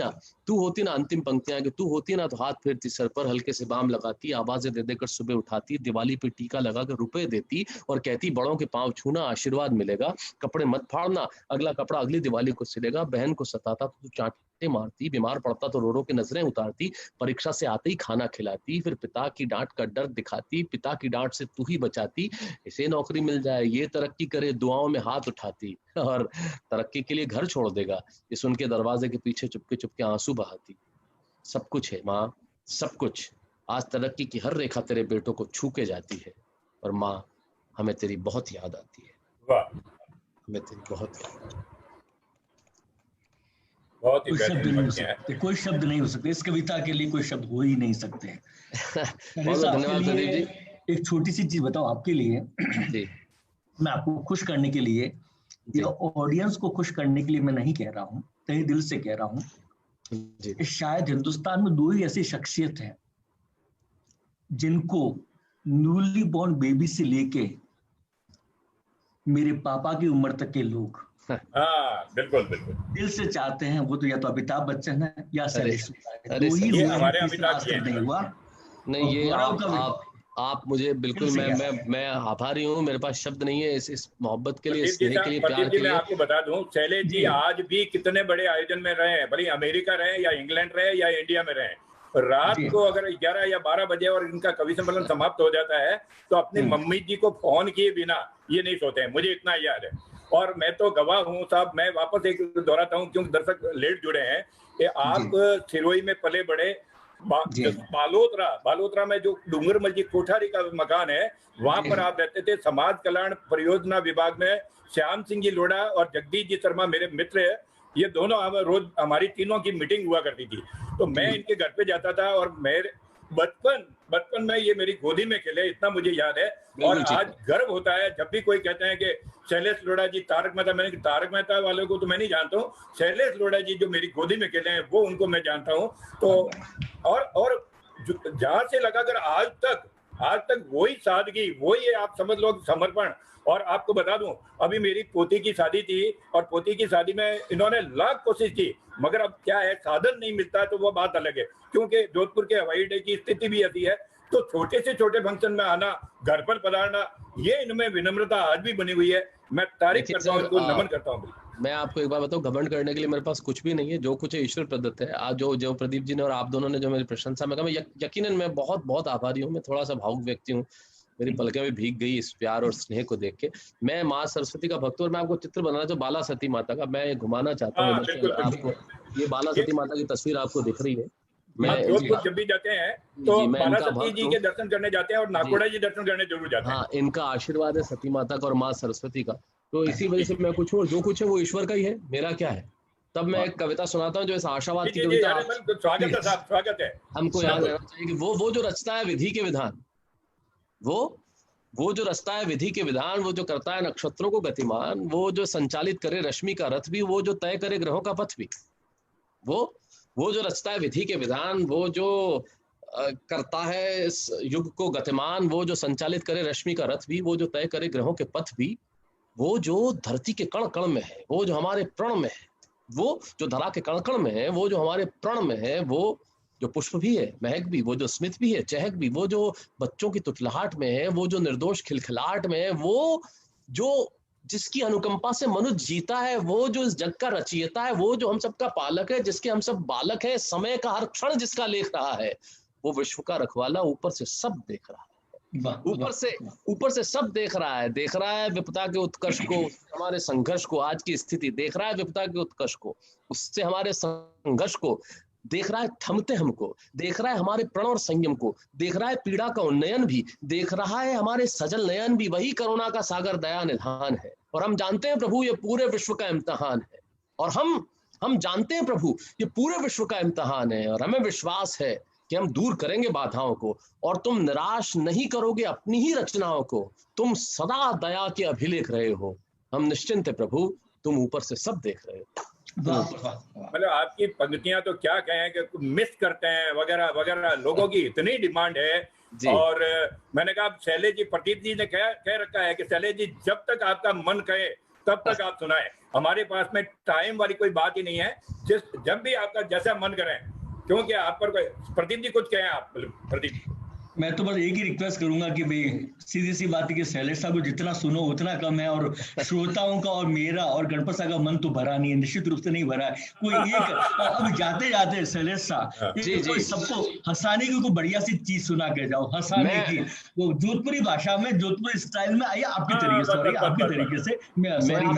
ना अंतिम पंक्तियां कि तू होती ना तो हाथ फेरती सर पर, हल्के से बाम लगाती, आवाजें दे देकर सुबह उठाती, दिवाली पे टीका लगा कर रुपए देती, और कहती बड़ों के पांव छूना आशीर्वाद मिलेगा, कपड़े मत फाड़ना अगला कपड़ा अगली दिवाली को सिलेगा, बहन को सताता तो तू चांटे मारती, बीमार पड़ता तो रो रो के नजरें उतारती, परीक्षा से आते ही खाना खिलाती, फिर पिता की डांट का डर दिखाती, पिता की डांट से तू ही बचाती, इसे नौकरी मिल जाए ये तरक्की करे दुआओं में हाथ उठाती, और तरक्की के लिए घर छोड़ देगा ये सुन के दरवाजे के पीछे चुपके चुपके आंसू बहाती। सब कुछ है माँ, सब कुछ, आज तरक्की की हर रेखा तेरे बेटों को छू के जाती है, और माँ हमें तेरी बहुत याद आती है। वाह, हमें तेरी बहुत याद, बहुत ही कोई शब्द नहीं हो बेहतरीन सकते, कोई शब्द नहीं हो सकते, इस कविता के लिए कोई शब्द हो ही नहीं सकते। बहुत धन्यवाद प्रदीप जी। एक छोटी सी चीज बताओ आपके लिए, जी मैं आपको खुश करने के लिए या ऑडियंस को खुश करने के लिए मैं नहीं कह रहा हूँ, तहे दिल से कह रहा हूँ, शायद हिंदुस्तान में दो ही ऐसी शख्सियत है जिनको न्यूली बॉर्न बेबी से लेके मेरे पापा की उम्र तक के लोग बिल्कुल दिल से चाहते हैं, वो तो या तो अमिताभ बच्चन है या शैलेश हुड्डा है, दो ही ये हुए हमारे हैं, तीसरा आज तक नहीं हुआ। नहीं, ये आप मुझे बिल्कुल, मैं आभारी हूँ, मेरे पास शब्द नहीं है इस मोहब्बत के लिए, स्नेह के लिए, प्यार के लिए। मैं आपको बता दूं, शैलेश जी आज भी कितने बड़े आयोजन में रहे हैं, भले अमेरिका रहे या इंग्लैंड रहे या इंडिया में रहे, रात को अगर 11 या 12 बजे और इनका कवि सम्मेलन समाप्त हो जाता है तो अपनी मम्मी जी को फोन किए बिना ये नहीं सोते हैं, मुझे इतना याद है। और मैं तो गवाह हूँ साहब, मैं वापस एक दोहराता हूँ क्योंकि दर्शक लेट जुड़े हैं कि आप सिरोही में पले बड़े, बालोतरा में जो डूंगरमल जी कोठारी का मकान है वहां पर आप रहते थे। समाज कल्याण परियोजना विभाग में श्याम सिंह जी लोढ़ा और जगदीश जी शर्मा मेरे मित्र है, ये दोनों रोज हमारी तीनों की मीटिंग हुआ करती थी, तो मैं इनके घर पे जाता था और मेरे बचपन में ये मेरी गोदी में खेले, इतना मुझे याद है। और आज गर्व होता है जब भी कोई कहते हैं कि शैलेश लोढ़ा जी तारक मेहता, मैंने तारक मेहता वालों को तो मैं नहीं जानता हूँ, शैलेश लोढ़ा जी जो मेरी गोदी में खेले हैं वो उनको मैं जानता हूँ। तो और जहां से लगाकर आज तक वही सादगी, वही आप समझ लो समर्पण। और आपको बता दूं, अभी मेरी पोती की शादी थी और पोती की शादी में इन्होंने लाख कोशिश की, मगर अब क्या है साधन नहीं मिलता, तो वो बात अलग है, क्योंकि जोधपुर के हवाई अड्डे की स्थिति भी ऐसी है तो छोटे से छोटे फंक्शन में आना, घर पर पधारना, ये इनमें विनम्रता आज भी बनी हुई है। मैं तारीफ करता हूँ, इनको नमन करता हूँ। मैं आपको एक बात बताऊं, घमंड करने के लिए मेरे पास कुछ भी नहीं है। जो कुछ है ईश्वर प्रदत्त है। आज जो प्रदीप जी ने और आप दोनों ने जो मेरी प्रशंसा में कहा, मैं यकीनन मैं बहुत बहुत आभारी हूँ। मैं थोड़ा सा भावुक व्यक्ति हूँ, मेरी पलकें भी भीग गई इस प्यार और स्नेह को देख के। मैं माँ सरस्वती का भक्त हूँ और मैं आपको चित्र बनाना जो बाला सती माता का मैं घुमाना चाहता हूँ। आपको ये बाला सती माता की तस्वीर आपको दिख रही है। मैं जोधपुर जब भी जाते हैं तो बाला सती जी के दर्शन करने जाते हैं और नाकोड़ा जी दर्शन करने जरूर जाते हैं। हाँ, इनका आशीर्वाद है सती माता का और माँ सरस्वती का। तो इसी वजह से मैं कुछ हूँ, जो कुछ है वो ईश्वर का ही है, मेरा क्या है। तब मैं एक कविता सुनाता हूँ जो इस आशावाद की कविता। स्वागत है साहब, स्वागत है। हमको याद रहना चाहिए कि वो जो रचता है विधि के विधान, वो जो रचता है विधि के विधान, वो जो करता है नक्षत्रों को गतिमान, वो जो संचालित करे रश्मि का रथ भी, वो जो तय करे ग्रहों का पथ भी, वो जो रचता है विधि के विधान, वो जो करता है इस युग को गतिमान, वो जो संचालित करे रश्मि का रथ भी, वो जो तय करे ग्रहों के पथ भी, वो जो धरती के कण कण में है, वो जो हमारे प्रण में है, वो जो धरा के कण कण में है, वो जो हमारे प्रण में है, वो जो पुष्प भी है, महक भी, वो जो स्मित भी है, चहक भी, वो जो बच्चों की तुतलाहट में है, वो जो निर्दोष खिलखिलाहट में है, वो जो जिसकी अनुकंपा से मनुष्य जीता है, वो जो इस जग का रचयिता है, वो जो हम सबका पालक है, जिसके हम सब बालक है, समय का हर क्षण जिसका लेख रहा है, वो विश्व का रखवाला ऊपर से सब देख रहा है। ऊपर से सब देख रहा है विपदा के उत्कर्ष को, हमारे संघर्ष को, आज की स्थिति देख रहा है, विपदा के उत्कर्ष को, उससे हमारे संघर्ष को देख रहा है, थमते हमको देख रहा है, हमारे प्रण और संयम को देख रहा है, पीड़ा का उन्नयन भी देख रहा है, हमारे सजल नयन भी, वही करुणा का सागर दया निधान है। और हम जानते हैं प्रभु ये पूरे विश्व का इम्तिहान है, और हम जानते हैं प्रभु ये पूरे विश्व का इम्तिहान है, और हमें विश्वास है कि हम दूर करेंगे बाधाओं को, और तुम निराश नहीं करोगे अपनी ही रचनाओं को, तुम सदा दया के अभिलेख रहे हो, हम निश्चिंत है प्रभु, तुम ऊपर से सब देख रहे हो। मतलब आपकी पंक्तियां तो क्या कहें कि मिस करते हैं वगैरह वगैरह, लोगों की इतनी डिमांड है। और मैंने कहा शैलेश जी, प्रदीप जी ने कह रखा है कि शैलेश जी जब तक आपका मन कहे तब तक आप सुनाए, हमारे पास में टाइम वाली कोई बात ही नहीं है, जब भी आपका जैसा मन करे, क्योंकि आप पर कोई। प्रदीप जी कुछ कहें आप। प्रदीप, मैं तो बस एक ही रिक्वेस्ट करूंगा कि भाई सीधी सी बात है कि शैलेश साहब को जितना सुनो उतना कम है, और श्रोताओं का और मेरा और गणपत साहब का मन तो भरा नहीं है, निश्चित रूप से नहीं भरा है। कोई एक अब जाते जाते शैलेश साहब सबको हंसाने की कोई बढ़िया सी चीज सुना के जाओ, हंसाने की, वो जोधपुरी भाषा में, जोधपुरी स्टाइल में आइए, आपके तरीके से, सॉरी आपके तरीके से। मैं परफेक्ट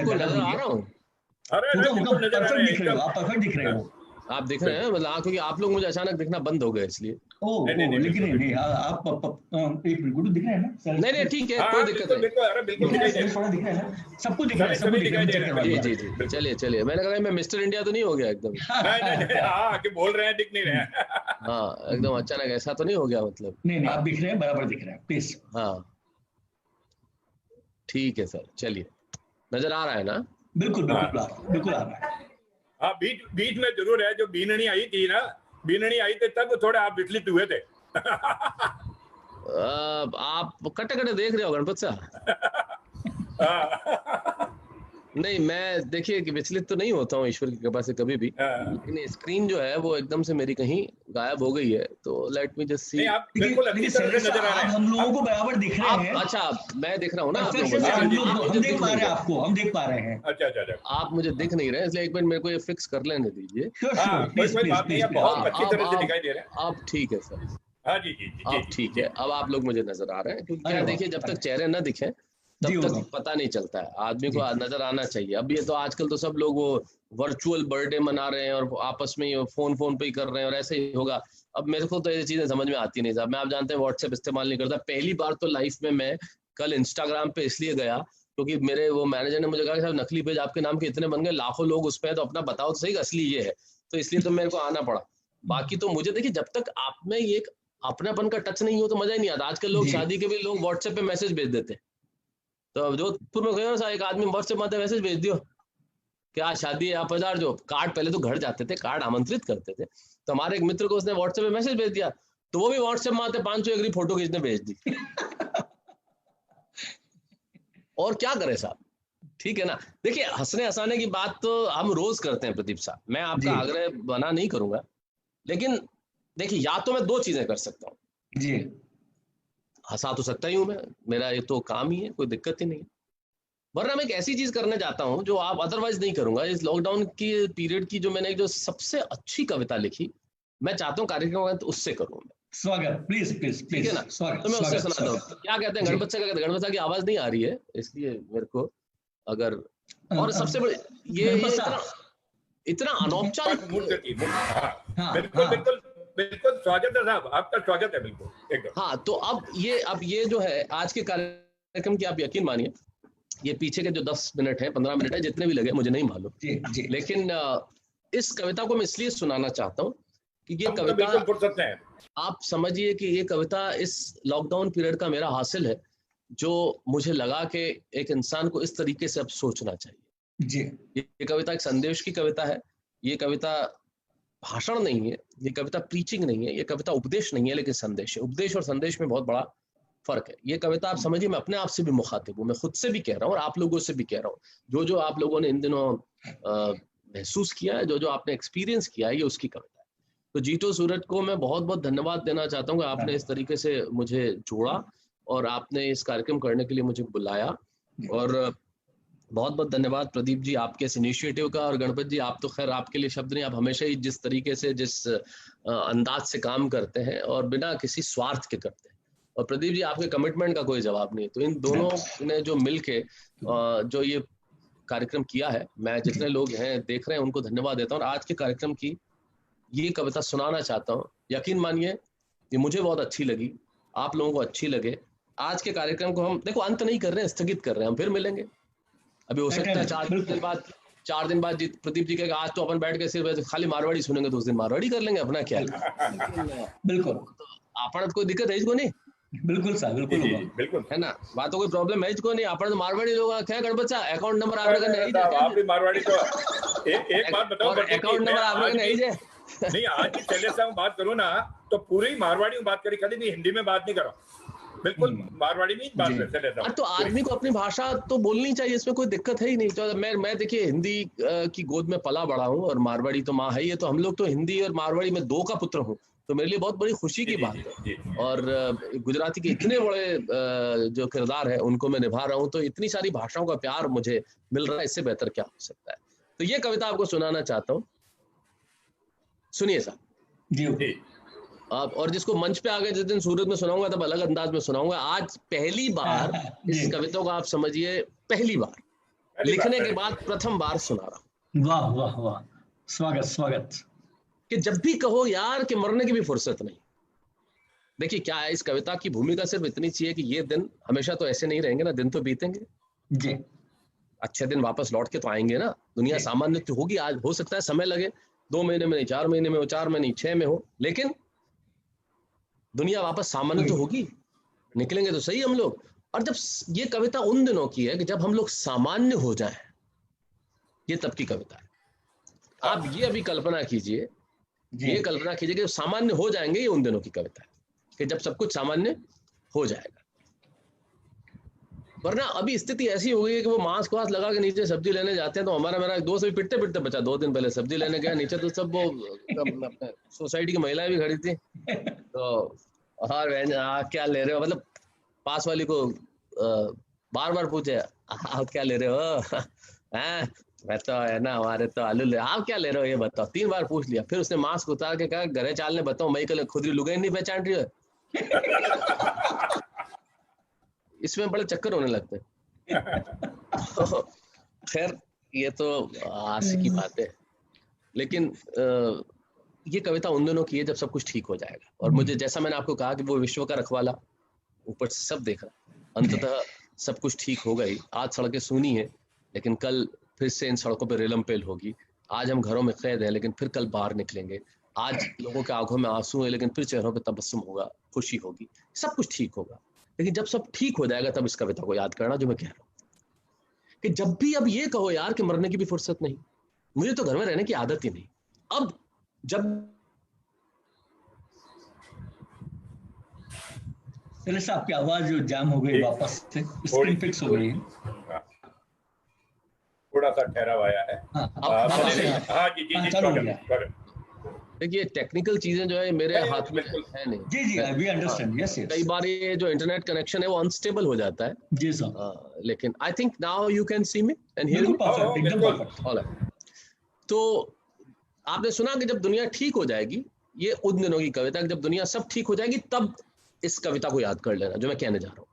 दिख रहे हो, आप परफेक्ट दिख रहे हो, आप दिख रहे हैं, मतलब क्योंकि आप लोग मुझे अचानक दिखना बंद हो गए इसलिए। लेकिन नहीं आप एक बिल्कुल दिख रहे हैं ना। नहीं ठीक है, कोई दिक्कत नहीं, बिल्कुल दिख रहा है ना, सबको दिख रहा है, सबको दिख रहा है। जी चलिए, मैंने कहा मैं मिस्टर इंडिया तो नहीं हो गया एकदम। नहीं बोल रहे हैं, दिख नहीं रहे हैं। हाँ एकदम अचानक ऐसा तो नहीं हो गया, मतलब नहीं आप दिख रहे हैं, बराबर दिख रहे हैं, प्लीज। हाँ ठीक है सर, चलिए, नजर आ रहा है ना? बिल्कुल आ रहा है। हाँ, बीच में जरूर है, जो बीननी आई थी ना, बीननी आई थी तब थोड़ा आप विचलित हुए थे। आप कटे देख रहे हो गणपत साहब। नहीं, मैं देखिए कि विचलित तो नहीं होता हूँ ईश्वर की कृपा से कभी भी, लेकिन स्क्रीन जो है वो एकदम से मेरी कहीं गायब हो गई है, तो लेट मी जस्ट सी। आप बिल्कुल अच्छी तरह से नजर आ रहे हैं, हम लोगों को बराबर दिख रहे हैं। अच्छा, मैं दिख रहा हूँ ना, हम देख पा रहे हैं आपको, हम देख पा रहे हैं। अच्छा, आप मुझे दिख नहीं रहे, इसलिए एक मिनट मेरे को ये फिक्स कर लेने दीजिए। बहुत अच्छी तरह से दिखाई दे रहे हैं आप। ठीक है सर, हाँ जी, अब ठीक है, अब आप लोग मुझे नजर आ रहे हैं, क्योंकि क्या देखिए, जब तक चेहरे न दिखे तब तक पता नहीं चलता है, आदमी को नजर आना चाहिए। अब ये तो आजकल तो सब लोग वो वर्चुअल बर्थडे मना रहे हैं और आपस में फोन पे ही कर रहे हैं, और ऐसे ही होगा। अब मेरे को तो ये चीजें समझ में आती नहीं साहब। मैं, आप जानते हैं, व्हाट्सएप इस्तेमाल नहीं करता। पहली बार तो लाइफ में मैं कल इंस्टाग्राम पे इसलिए गया क्योंकि मेरे वो मैनेजर ने मुझे कहा कि साहब नकली पेज आपके नाम के इतने बन गए, लाखों लोग उस पे, तो अपना बताओ तो सही असली ये है, तो इसलिए तो मेरे को आना पड़ा। बाकी तो मुझे देखिए, जब तक आप में ये एक अपनापन का टच नहीं हो तो मजा ही नहीं आता। आजकल लोग शादी के भी लोग व्हाट्सएप पे मैसेज भेज देते हैं। तो जोधपुर में गए एक आदमी व्हाट्सएप माते मैसेज भेज दियो क्या शादी है आप हजार, जो कार्ड पहले तो घर जाते थे, कार्ड आमंत्रित करते थे, तो हमारे एक मित्र को उसने व्हाट्सएप पे मैसेज भेज दिया, तो वो भी व्हाट्सएप माते 500 एग्री फोटो खींचने भेज दी। और क्या करे साहब, ठीक है ना। देखिए, हंसने हंसाने की बात तो हम रोज करते हैं प्रदीप साहब, मैं आपका आग्रह बना नहीं करूंगा, लेकिन देखिए, या तो मैं दो चीजें कर सकता हूँ जी। हंसा तो सकता ही हूँ मैं, मेरा ये तो काम ही है, कोई दिक्कत ही नहीं है। वरना मैं एक ऐसी चीज करने जाता हूँ जो आप अदरवाइज नहीं करूंगा। इस लॉकडाउन की पीरियड की जो मैंने जो सबसे अच्छी कविता लिखी, मैं चाहता हूँ कार्यक्रम तो उससे करूँ मैं। स्वागत, प्लीज प्लीज ठीक है प्लीज, ना? स्वागत तो मैं उससे स्वागत सुनाता हूँ। स्वागत। क्या कहते हैं जी। गणपत से, क्या कहते हैं गणपत साहब की आवाज नहीं आ रही है, इसलिए मेरे को अगर, और सबसे बड़े ये गणपत इतना साहब, इतना अनौपचारिक, हाँ, बिल्कुल बिल्कुल बिल्कुल स्वागत है साहब, आपका स्वागत है बिल्कुल एकदम। हाँ तो अब ये जो है आज के कार्यक्रम की, आप यकीन मानिए ये पीछे के जो 10 मिनट है 15 मिनट है जितने भी लगे मुझे नहीं मालूम, जी जी, लेकिन इस कविता को मैं इसलिए सुनाना चाहता हूँ कि ये हम तो कविता, बिल्कुल फुर्सत में हैं। आप समझिए कि ये कविता इस लॉकडाउन पीरियड का मेरा हासिल है, जो मुझे लगा कि एक इंसान को इस तरीके से अब सोचना चाहिए। जी, ये कविता एक संदेश की कविता है, ये कविता भाषण नहीं है, ये कविता प्रीचिंग नहीं है, ये कविता उपदेश नहीं है, लेकिन संदेश है। उपदेश और संदेश में बहुत बड़ा फर्क है। ये कविता आप समझिए, मैं अपने आप से भी मुखातिब हूँ, मैं खुद से भी कह रहा हूँ और आप लोगों से भी कह रहा हूँ। जो आप लोगों ने इन दिनों महसूस किया है, जो आपने एक्सपीरियंस किया है, ये उसकी कविता है। तो जीतो सूरज को मैं बहुत बहुत धन्यवाद देना चाहता हूँ कि आपने इस तरीके से मुझे जोड़ा और आपने इस कार्यक्रम करने के लिए मुझे बुलाया। और बहुत बहुत धन्यवाद प्रदीप जी आपके इस इनिशिएटिव का। और गणपत जी, आप तो खैर आपके लिए शब्द नहीं, आप हमेशा ही जिस तरीके से, जिस अंदाज से काम करते हैं और बिना किसी स्वार्थ के करते हैं, और प्रदीप जी आपके कमिटमेंट का कोई जवाब नहीं। तो इन दोनों ने जो मिलके जो ये कार्यक्रम किया है, मैं जितने लोग हैं देख रहे हैं उनको धन्यवाद देता हूँ। और आज के कार्यक्रम की ये कविता सुनाना चाहता हूँ। यकीन मानिए ये मुझे बहुत अच्छी लगी, आप लोगों को अच्छी लगे। आज के कार्यक्रम को हम देखो अंत नहीं कर रहे हैं, स्थगित कर रहे हैं। हम फिर मिलेंगे, अभी हो सकता है 4 दिन बाद प्रदीप जी कहेगा आज तो अपन बैठ के सिर्फ खाली मारवाड़ी सुनेंगे, तो उस दिन मारवाड़ी कर लेंगे अपना क्या। बिल्कुल, तो अपन कोई दिक्कत है इसको नहीं, बिल्कुल साहब, बिल्कुल होगा, बिल्कुल है ना? बात तो कोई प्रॉब्लम है इसको नहीं। अपन तो मारवाड़ी लोग क्या गणपत साहब अकाउंट नंबर आपने नहीं आप भी मारवाड़ी तो एक बात बताओ, अकाउंट नंबर आपने नहीं है नहीं आज भी शैलेश साहब बात करूँ ना तो पूरी मारवाड़ी में बात करी, कभी भी हिंदी में बात नहीं करो, बिल्कुल मारवाड़ी में बात करते। तो आदमी को अपनी भाषा तो बोलनी चाहिए, इसमें कोई दिक्कत है ही नहीं। तो मैं देखिए हिंदी की गोद में पला बड़ा हूँ और मारवाड़ी तो माँ है ही है, तो हम लोग तो हिंदी और मारवाड़ी में 2 का पुत्र हूँ, तो मेरे लिए बहुत बड़ी खुशी की बात है। और गुजराती के इतने बड़े जो किरदार है उनको मैं निभा रहा हूँ, तो इतनी सारी भाषाओं का प्यार मुझे मिल रहा है, इससे बेहतर क्या हो सकता है। तो ये कविता आपको सुनाना चाहता हूँ, सुनिए साहब जी। आप, और जिसको मंच पे आगे जिस दिन सूरत में सुनाऊंगा तब अलग अंदाज में सुनाऊंगा। आज पहली बार इस कविता को आप समझिए, पहली बार लिखने के बाद प्रथम बार सुना रहा हूँ। वाह वाह वाह, स्वागत स्वागत। कि जब भी कहो यार कि मरने की भी फुर्सत नहीं। देखिए क्या है, इस कविता की भूमिका सिर्फ इतनी सी है कि ये दिन हमेशा तो ऐसे नहीं रहेंगे ना, दिन तो बीतेंगे जी, अच्छे दिन वापस लौट के तो आएंगे ना। दुनिया सामान्य तो होगी, आज हो सकता है समय लगे, 2 महीने में नहीं, 4 महीने में हो, 4 में नहीं, 6 में हो, लेकिन दुनिया वापस सामान्य तो होगी, निकलेंगे तो सही हम लोग। और जब ये कविता उन दिनों की है कि जब हम लोग सामान्य हो जाएं, ये तब की कविता है। आप ये अभी कल्पना कीजिए, ये कल्पना कीजिए कि सामान्य हो जाएंगे, ये उन दिनों की कविता है कि जब सब कुछ सामान्य हो जाएगा। वरना अभी स्थिति ऐसी हो गई है कि वो मास्क वास्क लगा के नीचे सब्जी लेने जाते हैं, तो मेरा एक दोस्त भी पिटते पिटते बचा। 2 दिन पहले सब्जी लेने गया नीचे, तो सब वो अपने सोसाइटी की महिलाएं भी खड़ी थी, तो और क्या ले रहे हो, मतलब पास वाली को बार बार पूछे आप क्या ले रहे हो मैं तो है ना हमारे तो आलू ले, आप क्या ले रहे हो ये बताओ। 3 बार पूछ लिया, फिर उसने मास्क उतार के कहा घरे चालने बताओ, मैं कल खुद ही लुगाई नहीं पहचान रही है। इसमें बड़े चक्कर होने लगते हैं। खैर ये तो आस की बात है, लेकिन ये कविता उन दिनों की है जब सब कुछ ठीक हो जाएगा। और मुझे जैसा मैंने आपको कहा कि वो विश्व का रखवाला ऊपर से सब देख रहा, अंततः सब कुछ ठीक होगा ही। आज सड़कें सूनी है, लेकिन कल फिर से इन सड़कों पर रेलम पेल होगी। आज हम घरों में कैद हैं, लेकिन फिर कल बाहर निकलेंगे। आज लोगों के आंखों में आंसू है, लेकिन फिर चेहरों पे तबस्सुम होगा, खुशी होगी, सब कुछ ठीक होगा। लेकिन जब सब ठीक हो जाएगा तब इस कविता को याद करना जो मैं कह रहा हूँ कि जब भी अब ये कहो यार कि मरने की भी फुर्सत नहीं, मुझे तो घर में रहने की आदत ही नहीं। अब जब शैलेश आपकी आवाज जो जाम हो गई, वापस से स्क्रीन फिक्स हो गई, थोड़ा सा ठहराव आया है। हाँ जी जी, चलो हो गया। देखिए टेक्निकल चीजें जो है मेरे हाथ में है नहीं। जी जी, वी अंडरस्टैंड, यस यस। कई बार ये जो इंटरनेट कनेक्शन है वो अनस्टेबल हो जाता है। जी सर। लेकिन I think now you can see me and here बिल्कुल मी। परफेक्ट, एकदम परफेक्ट। ऑलराइट, तो आपने सुना कि जब दुनिया ठीक हो जाएगी, ये उन दिनों की कविता, जब दुनिया सब ठीक हो जाएगी तब इस कविता को याद कर लेना जो मैं कहने जा रहा हूँ।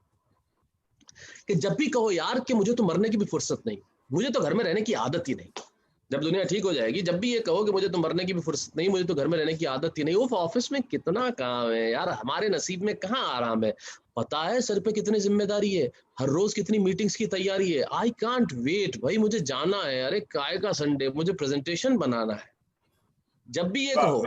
कि जब भी कहो यार कि मुझे तो मरने की भी फुर्सत नहीं, मुझे तो घर में रहने की आदत ही नहीं। जब दुनिया ठीक हो जाएगी, जब भी ये कहो कि मुझे तो मरने की भी फुर्सत नहीं, मुझे तो घर में रहने की आदत ही नहीं। वो ऑफिस में कितना काम है यार, हमारे नसीब में कहाँ आराम है। पता है सर पे कितनी जिम्मेदारी है, हर रोज कितनी मीटिंग्स की तैयारी है। आई कांट वेट भाई, मुझे जाना है। अरे काय का संडे, मुझे प्रेजेंटेशन बनाना है। जब भी ये कहो,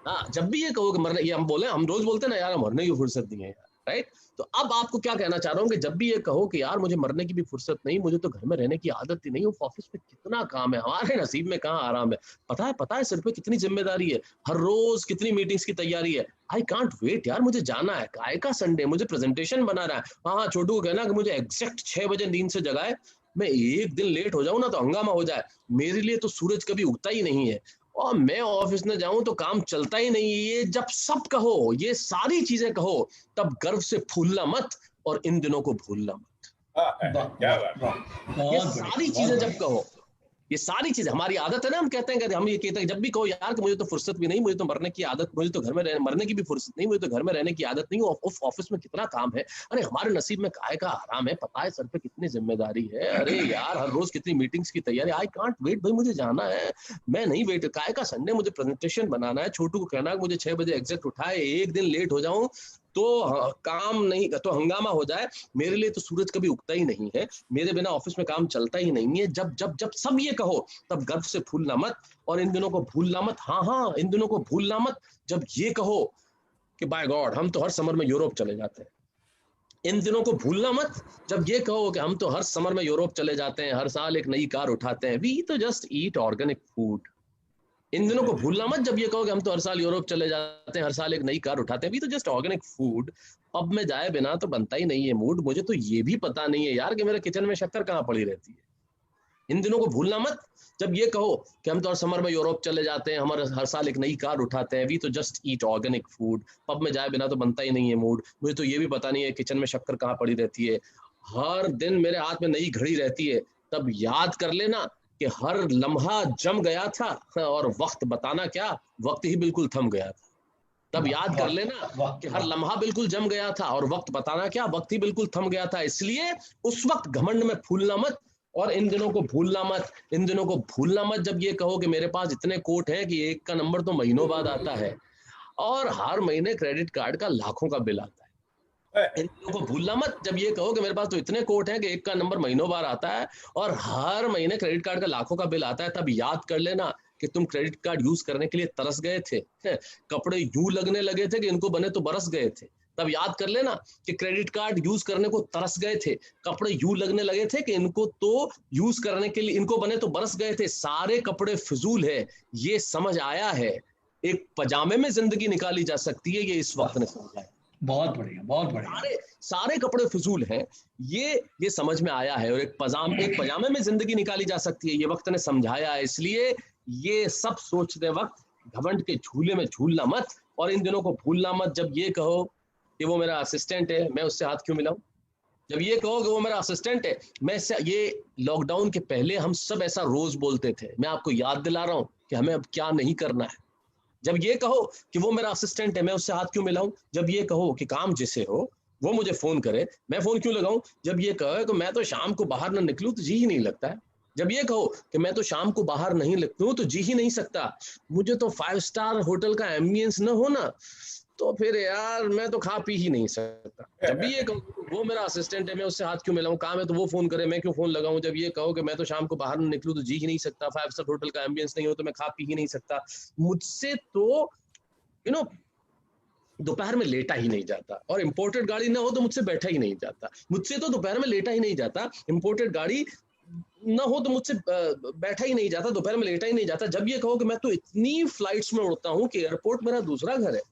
हाँ जब भी ये कहो कि मरने, ये हम रोज बोलते हैं ना यार मरने की फुर्सत नहीं है यार, राइट। तो अब आपको क्या कहना चाह रहा हूँ कि जब भी ये कहो कि यार मुझे मरने की भी फुर्सत नहीं, मुझे तो घर में रहने की आदत ही नहीं, वो ऑफिस में कितना काम है, हमारे नसीब में कहाँ आराम है। पता है सिर पे कितनी जिम्मेदारी है, हर रोज कितनी मीटिंग्स की तैयारी है। आई कांट वेट यार, मुझे जाना है। काय का संडे, मुझे प्रेजेंटेशन बनाना है। हाँ छोटू को कहना कि मुझे एग्जैक्ट 6 बजे नींद से जगाए, मैं एक दिन लेट हो जाऊं ना तो हंगामा हो जाए। मेरे लिए तो सूरज कभी उगता ही नहीं है, और मैं ऑफिस में जाऊं तो काम चलता ही नहीं। ये जब सब कहो, ये सारी चीजें कहो, तब गर्व से फूलना मत और इन दिनों को भूलना मत। ये सारी चीजें जब कहो, ये सारी चीजें हमारी आदत है ना, हम कहते हैं कि हम ये कहते हैं जब भी कहो यार कि मुझे तो फुर्सत भी नहीं, मुझे तो मरने की आदत, मुझे तो घर में मरने की भी फुर्सत नहीं, मुझे तो घर में रहने की आदत नहीं, ऑफिस में कितना काम है। अरे हमारे नसीब में काय का आराम है, पता है सर पे कितनी जिम्मेदारी है। अरे यार हर रोज कितनी मीटिंग्स की तैयारी। आई कांट वेट भाई, मुझे जाना है, मैं नहीं वेट। काय का संडे, मुझे प्रेजेंटेशन बनाना है। छोटू को कहना है मुझे 6 बजे एग्जैक्ट उठाए, एक दिन लेट हो जाऊं तो काम नहीं, तो हंगामा हो जाए। मेरे लिए तो सूरज कभी उगता ही नहीं है, मेरे बिना ऑफिस में काम चलता ही नहीं है। जब जब जब सब ये कहो, तब गर्व से फूलना मत और इन दिनों को भूलना मत। हाँ इन दिनों को भूलना मत। जब ये कहो कि बाय गॉड हम तो हर समर में यूरोप चले जाते हैं, इन दिनों को भूलना मत। जब ये कहो कि हम तो हर समर में यूरोप चले जाते हैं, हर साल एक नई कार उठाते हैं, वी तो जस्ट ईट ऑर्गेनिक फूड। इन दिनों को भूलना मत। जब ये कहो कि हम तो हर साल यूरोप चले जाते हैं, हर साल एक नई कार उठाते हैं, वी तो जस्ट ऑर्गेनिक फूड। अब मैं जाए बिना तो बनता ही नहीं है मूड। मुझे तो ये भी पता नहीं है यार कि मेरे किचन में शक्कर कहाँ पड़ी रहती है। इन दिनों को भूलना मत। जब ये कहो कि हम तो हर समर में यूरोप चले जाते हैं, हमारे हर साल एक नई कार उठाते हैं, वी तो just eat organic food. Pub में जाए बिना तो बनता ही नहीं है मूड। मुझे तो ये भी पता नहीं है किचन में शक्कर कहाँ पड़ी रहती है। हर दिन मेरे हाथ में नई घड़ी रहती है। तब याद कर लेना कि हर लम्हा जम गया था और वक्त बताना क्या, वक्त ही बिल्कुल थम गया था। तब याद कर लेना कि हर लम्हा बिल्कुल जम गया था और वक्त बताना क्या, वक्त ही बिल्कुल थम गया था। इसलिए उस वक्त घमंड में फूलना मत और इन दिनों को भूलना मत। इन दिनों को भूलना मत। जब ये कहो कि मेरे पास इतने कोट हैं कि एक का नंबर तो महीनों बाद आता है और हर महीने क्रेडिट कार्ड का लाखों का बिल आता है, इन दिनों को भूलना मत। जब ये कहो कि मेरे पास तो इतने कोट हैं कि एक का नंबर महीनों बार आता है और हर महीने क्रेडिट कार्ड का लाखों का बिल आता है, तब याद कर लेना कि तुम क्रेडिट कार्ड यूज करने के लिए तरस गए थे। कपड़े यूं लगने लगे थे कि इनको बने तो बरस गए थे। तब याद कर लेना कि क्रेडिट कार्ड यूज करने को तरस गए थे, कपड़े यूं लगने लगे थे कि इनको तो यूज करने के लिए, इनको बने तो बरस गए थे। सारे कपड़े फिजूल है, ये समझ आया है। एक पजामे में जिंदगी निकाली जा सकती है, ये इस वक्त ने समझा है। बहुत बढ़िया, बहुत बढ़िया। सारे कपड़े फिजूल हैं, ये समझ में आया है। और एक पजामे में जिंदगी निकाली जा सकती है, ये वक्त ने समझाया है। इसलिए ये सब सोचते वक्त घमंड के झूले में झूलना मत और इन दिनों को भूलना मत। जब ये कहो कि वो मेरा असिस्टेंट है, मैं उससे हाथ क्यों मिलाऊं। जब ये कहो कि वो मेरा असिस्टेंट है, मैं इससे, ये लॉकडाउन के पहले हम सब ऐसा रोज बोलते थे, मैं आपको याद दिला रहा हूं कि हमें अब क्या नहीं करना है। जब ये कहो कि वो मेरा असिस्टेंट है, मैं उससे हाथ क्यों मिलाऊं। जब ये कहो कि काम जिसे हो वो मुझे फोन करे, मैं फोन क्यों लगाऊं। जब ये कहो कि मैं तो शाम को बाहर ना निकलूं तो जी ही नहीं लगता है। जब ये कहो कि मैं तो शाम को बाहर नहीं निकलूं तो जी ही नहीं सकता। मुझे तो 5 स्टार होटल का एम्बियंस न हो ना तो फिर यार मैं तो खा पी ही नहीं सकता। जब भी ये कहो वो मेरा असिस्टेंट है, मैं उससे हाथ क्यों मिलाऊं, काम है तो वो फोन करे, मैं क्यों फोन लगाऊं। जब ये कहो कि मैं तो शाम को बाहर न निकलूं तो जी ही नहीं सकता, 5 स्टार होटल का एम्बियंस नहीं हो तो मैं खा पी ही नहीं सकता। मुझसे तो दोपहर में लेटा ही नहीं जाता और इंपोर्टेड गाड़ी ना हो तो मुझसे बैठा ही नहीं जाता। मुझसे तो दोपहर में लेटा ही नहीं जाता, इंपोर्टेड गाड़ी ना हो तो मुझसे बैठा ही नहीं जाता, दोपहर में लेटा ही नहीं जाता। जब ये कहो कि मैं तो इतनी फ्लाइट्स में उड़ता हूँ कि एयरपोर्ट मेरा दूसरा घर है।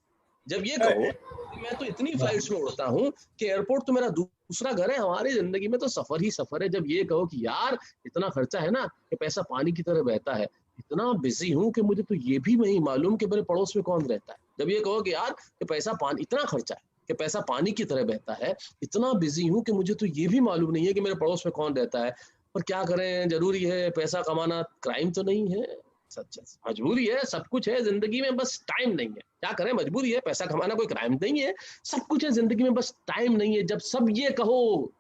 जब ये कहो कि मैं तो इतनी फ्लाइट्स में उड़ता हूँ कि एयरपोर्ट तो मेरा दूसरा घर है, हमारी जिंदगी में तो सफर ही सफर है। जब ये कहो कि यार इतना खर्चा है ना कि पैसा पानी की तरह बहता है, इतना बिजी हूँ कि मुझे तो ये भी नहीं मालूम कि मेरे पड़ोस में कौन रहता है। जब ये कहो कि यार कि पैसा पानी इतना खर्चा है कि पैसा पानी की तरह बहता है, इतना बिजी हूँ कि मुझे तो ये भी मालूम नहीं है कि मेरे पड़ोस में कौन रहता है। पर क्या करें, जरूरी है, पैसा कमाना क्राइम तो नहीं है, सच मजबूरी है, सब कुछ है जिंदगी में, बस टाइम नहीं है। क्या करें, मजबूरी है, पैसा कमाना कोई क्राइम नहीं है, सब कुछ है जिंदगी में, बस टाइम नहीं है। जब सब ये कहो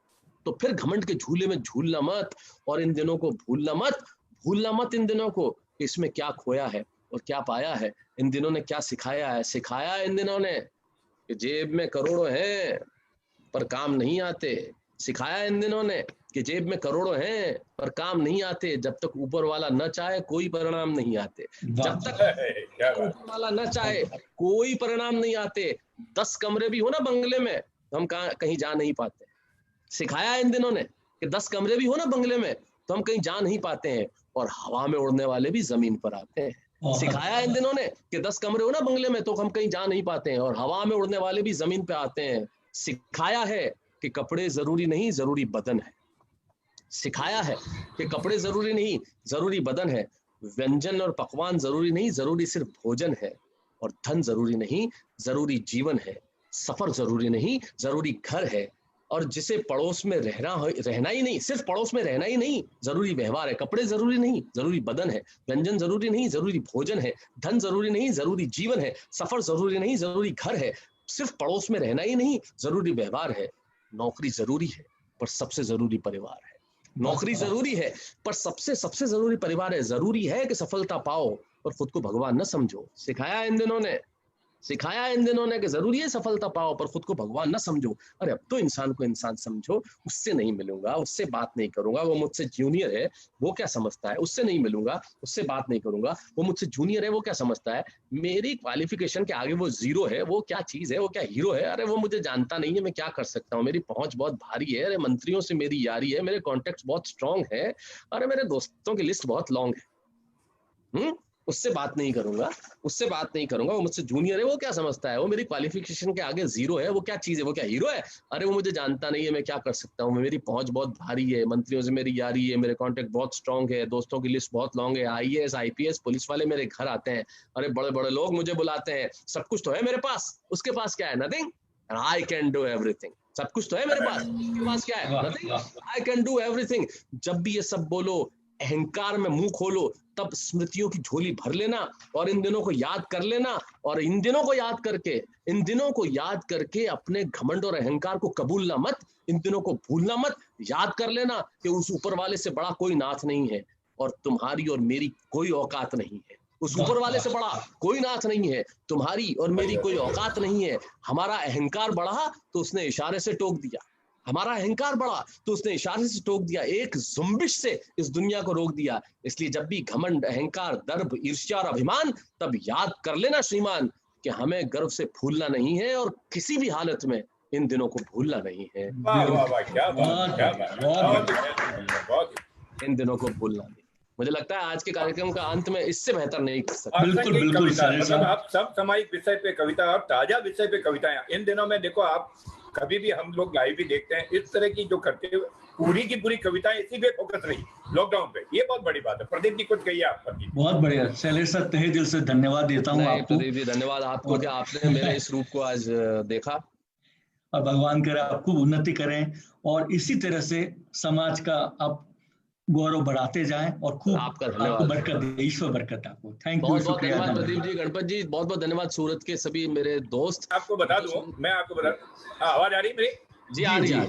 तो फिर घमंड के झूले में झूलना मत, और इन दिनों को भूलना मत इन दिनों को, कि इसमें क्या खोया है और क्या पाया है। इन दिनों ने क्या सिखाया है इन दिनों ने कि जेब में करोड़ों हैं पर काम नहीं आते। सिखाया इन दिनों ने कि जेब में करोड़ों हैं पर काम नहीं आते। जब तक ऊपर वाला न चाहे कोई परिणाम नहीं आते। जब तक ऊपर वाला न चाहे कोई परिणाम नहीं आते। 10 कमरे भी हो ना बंगले में, हम कहीं जा नहीं पाते। सिखाया इन दिनों ने कि 10 कमरे भी हो ना बंगले में तो हम कहीं जा नहीं पाते हैं, और हवा में उड़ने वाले भी जमीन पर आते हैं। सिखाया इन दिनों ने कि 10 कमरे हो ना बंगले में तो हम कहीं जा नहीं पाते हैं, और हवा में उड़ने वाले भी जमीन पे आते हैं। सिखाया है कि कपड़े जरूरी नहीं, जरूरी बदन है। सिखाया है कि कपड़े जरूरी नहीं, जरूरी बदन है। व्यंजन और पकवान जरूरी नहीं, जरूरी सिर्फ भोजन है। और धन जरूरी नहीं, जरूरी जीवन है। सफर जरूरी नहीं, जरूरी घर है। और जिसे पड़ोस में रहना ही नहीं, सिर्फ पड़ोस में रहना ही नहीं, जरूरी व्यवहार है। कपड़े जरूरी नहीं, जरूरी बदन है। व्यंजन जरूरी नहीं, जरूरी भोजन है। धन जरूरी नहीं, जरूरी जीवन है। सफर जरूरी नहीं, जरूरी घर है। सिर्फ पड़ोस में रहना ही नहीं, जरूरी व्यवहार है। नौकरी जरूरी है पर सबसे जरूरी परिवार है। नौकरी जरूरी है पर सबसे जरूरी परिवार है। जरूरी है कि सफलता पाओ और खुद को भगवान न समझो। सिखाया इन दिनों ने कि जरूरी है सफलता पाओ पर खुद को भगवान न समझो। अरे अब तो इंसान को इंसान समझो। उससे नहीं मिलूंगा, उससे बात नहीं करूंगा, वो मुझसे जूनियर है, वो क्या समझता है। उससे नहीं मिलूंगा, उससे बात नहीं करूंगा, वो मुझसे जूनियर है, वो क्या समझता है। मेरी क्वालिफिकेशन के आगे वो जीरो है, वो क्या चीज है, वो क्या हीरो है। अरे वो मुझे जानता नहीं है, मैं क्या कर सकता हूँ। मेरी पहुंच बहुत भारी है, अरे मंत्रियों से मेरी यारी है, मेरे कॉन्टेक्ट बहुत स्ट्रांग है, अरे मेरे दोस्तों की लिस्ट बहुत लॉन्ग है। उससे बात नहीं करूंगा, वो मुझसे जूनियर है, वो क्या समझता है। वो मेरी क्वालिफिकेशन के आगे जीरो है, वो क्या चीज है, वो क्या हीरो है। अरे वो मुझे जानता नहीं है, मैं क्या कर सकता हूँ। मेरी पहुंच बहुत भारी है, मंत्रियों से मेरी यारी है, मेरे कॉन्टेक्ट बहुत स्ट्रांग है, दोस्तों की लिस्ट बहुत लॉन्ग है। IAS IPS पुलिस वाले मेरे घर आते हैं, अरे बड़े बड़े लोग मुझे बुलाते हैं। सब कुछ तो है मेरे पास, उसके पास क्या है, nothing. I can do everything. सब कुछ तो है मेरे पास, उसके पास क्या है, nothing. I can do everything. जब भी ये सब बोलो, अहंकार में मुंह खोलो, तब स्मृतियों की झोली भर लेना और इन दिनों को याद कर लेना। और इन दिनों को याद करके अपने घमंड और अहंकार को कबूलना मत। इन दिनों को भूलना मत। याद कर लेना कि उस ऊपर वाले से बड़ा कोई नाथ नहीं है, और तुम्हारी और मेरी कोई औकात नहीं है। उस ऊपर वाले से बड़ा कोई नाथ नहीं है, तुम्हारी और मेरी कोई औकात नहीं है। हमारा अहंकार बढ़ा तो उसने इशारे से टोक दिया, हमारा अहंकार बढ़ा तो उसने इशारे से टोक दिया, एक जुम्बिश से इस दुनिया को रोक दिया। इसलिए जब भी घमंड, अहंकार, दर्प, ईर्ष्या और अभिमान, तब याद कर लेना श्रीमान कि हमें गर्व से फूलना नहीं है, और किसी भी हालत में इन दिनों को भूलना नहीं है। वाह वाह वाह, क्या बात, इन दिनों को भूलना नहीं। मुझे लगता है आज के कार्यक्रम का अंत में इससे बेहतर नहीं कर सकता। बिल्कुल मतलब आप सब सामाजिक विषय पे कविता और ताजा विषय पे कविताएं इन दिनों में देखो। आप कभी भी हम लोग लाइव भी देखते हैं, इस तरह की जो करते हुए पूरी की पूरी कविताएं इसी पे फोकस रही लॉकडाउन पे। ये बहुत बड़ी बात है। प्रदीप जी कुछ कहिए आप। बहुत बढ़िया शैलेश सर, तहे दिल से धन्यवाद देता हूँ आपको। प्रदीप जी धन्यवाद आपको कि आपने मेरे इस रूप को आज देखा। और भगवान करे आपको उन्नति करें और इसी तरह से समाज का आप गौरव बढ़ाते जाएं और खूब आपको बरकत दे, ईश्वर बरकत आपको। थैंक यू, शुक्रिया प्रदीप जी, गणपत जी, बहुत बहुत धन्यवाद। सूरत के सभी मेरे दोस्त। आपको बता दूं, मैं आपको बता, आवाज आ रही मेरी? जी आ रही है।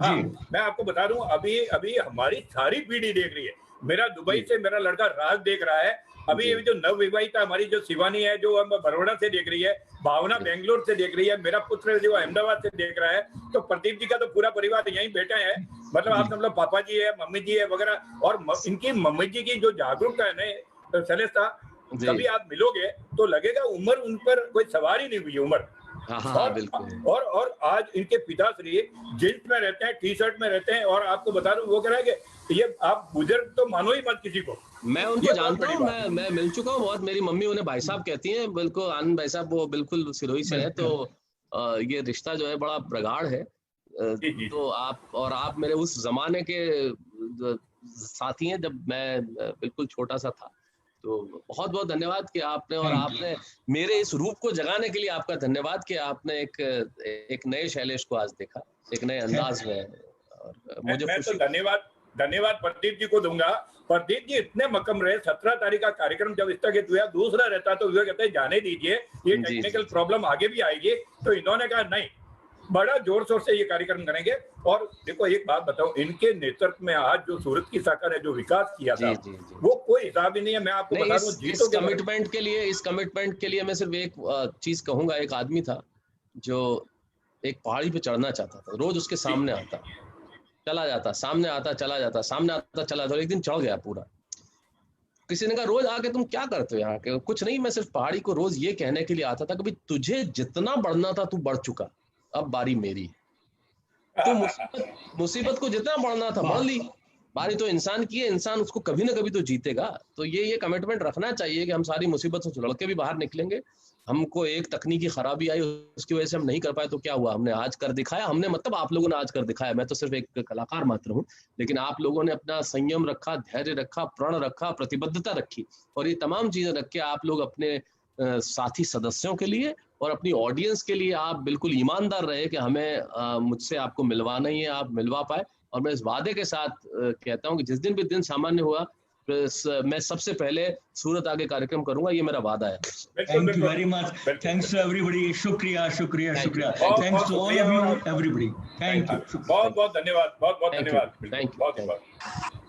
हाँ, मैं आपको बता दूं, अभी हमारी सारी पीढ़ी देख रही है। मेरा दुबई से मेरा लड़का राज देख रहा है। अभी ये जो नवविवाहिता हमारी जो शिवानी है, जो बड़ौदा से देख रही है, भावना बेंगलोर से देख रही है, मेरा पुत्र जो अहमदाबाद से देख रहा है। तो प्रदीप जी का तो पूरा परिवार यहीं बैठा है। मतलब आप मतलब पापा जी है, मम्मी जी है वगैरह, और इनकी मम्मी जी की जो जागरूकता है ना शैलेश, कभी आप मिलोगे तो लगेगा उम्र उन पर कोई सवार ही नहीं हुई उम्र। और आज इनके पिताश्री जींस में रहते हैं, टी शर्ट में रहते हैं, और आपको बता दूं वो कह रहा है कि ये आप बुजुर्ग तो मानो ही मत किसी को। मैं उनको जानता हूँ, मैं मिल चुका हूँ बहुत। मेरी मम्मी उन्हें भाई साहब कहती हैं। बिल्कुल आनंद भाई साहब, वो बिल्कुल सिरोही से है। तो ये रिश्ता जो है बड़ा प्रगाढ़ है। तो आप मेरे उस जमाने के साथी हैं जब मैं बिल्कुल छोटा सा था। तो बहुत बहुत धन्यवाद कि आपने, और आपने मेरे इस रूप को जगाने के लिए आपका धन्यवाद कि आपने एक नए शैलेश को आज देखा, एक नए अंदाज में। और मुझे मैं तो धन्यवाद प्रदीप जी को दूंगा। प्रदीप जी इतने मक्कम रहे, 17 तारीख का कार्यक्रम जब स्थगित हुआ, दूसरा रहता तो वो कहते जाने दीजिए, ये टेक्निकल प्रॉब्लम आगे भी आएगी, तो इन्होंने कहा नहीं, बड़ा जोर शोर से ये कार्यक्रम करेंगे। और देखो एक बात बताओ, इनके नेतृत्व में आज जो सूरत की शाखा ने जो विकास किया था, वो कोई हिसाब ही नहीं है। मैं आपको बता दूं, इस कमिटमेंट के लिए मैं सिर्फ एक चीज कहूंगा। एक आदमी था जो एक पहाड़ी पे चढ़ना चाहता था, रोज उसके सामने आता चला जाता, सामने आता चला जाता, सामने आता चला जाता, एक दिन चढ़ गया पूरा। किसी ने कहा रोज आके तुम क्या करते हो यहाँ के? कुछ नहीं, मैं सिर्फ पहाड़ी को रोज ये कहने के लिए आता था कि तुझे जितना बढ़ना था तू बढ़ चुका, अब बारी मेरी। तो मुसीबत को जितना बढ़ना था बढ़ ली, बारी तो इंसान की है, इंसान उसको कभी ना कभी तो जीतेगा। तो ये कमिटमेंट रखना चाहिए कि हम सारी मुसीबत से लड़के भी बाहर निकलेंगे। हमको एक तकनीकी खराबी आई, उसकी वजह से हम नहीं कर पाए, तो क्या हुआ, हमने आज कर दिखाया। हमने मतलब आप लोगों ने आज कर दिखाया, मैं तो सिर्फ एक कलाकार मात्र हूँ, लेकिन आप लोगों ने अपना संयम रखा, धैर्य रखा, प्रण रखा, प्रतिबद्धता रखी, और ये तमाम चीजें रख के आप लोग अपने साथी सदस्यों के लिए और अपनी ऑडियंस के लिए आप बिल्कुल ईमानदार रहे कि हमें मुझसे आपको मिलवाना ही है, आप मिलवा पाए। और मैं इस वादे के साथ कहता हूँ कि जिस दिन भी दिन सामान्य हुआ, मैं सबसे पहले सूरत आगे कार्यक्रम करूंगा, ये मेरा वादा है। Thank you very much, thanks to everybody, शुक्रिया शुक्रिया शुक्रिया, thanks to all of you everybody, thank you, बहुत बहुत धन्यवाद, बहुत बहुत धन्यवाद, थैंक यू।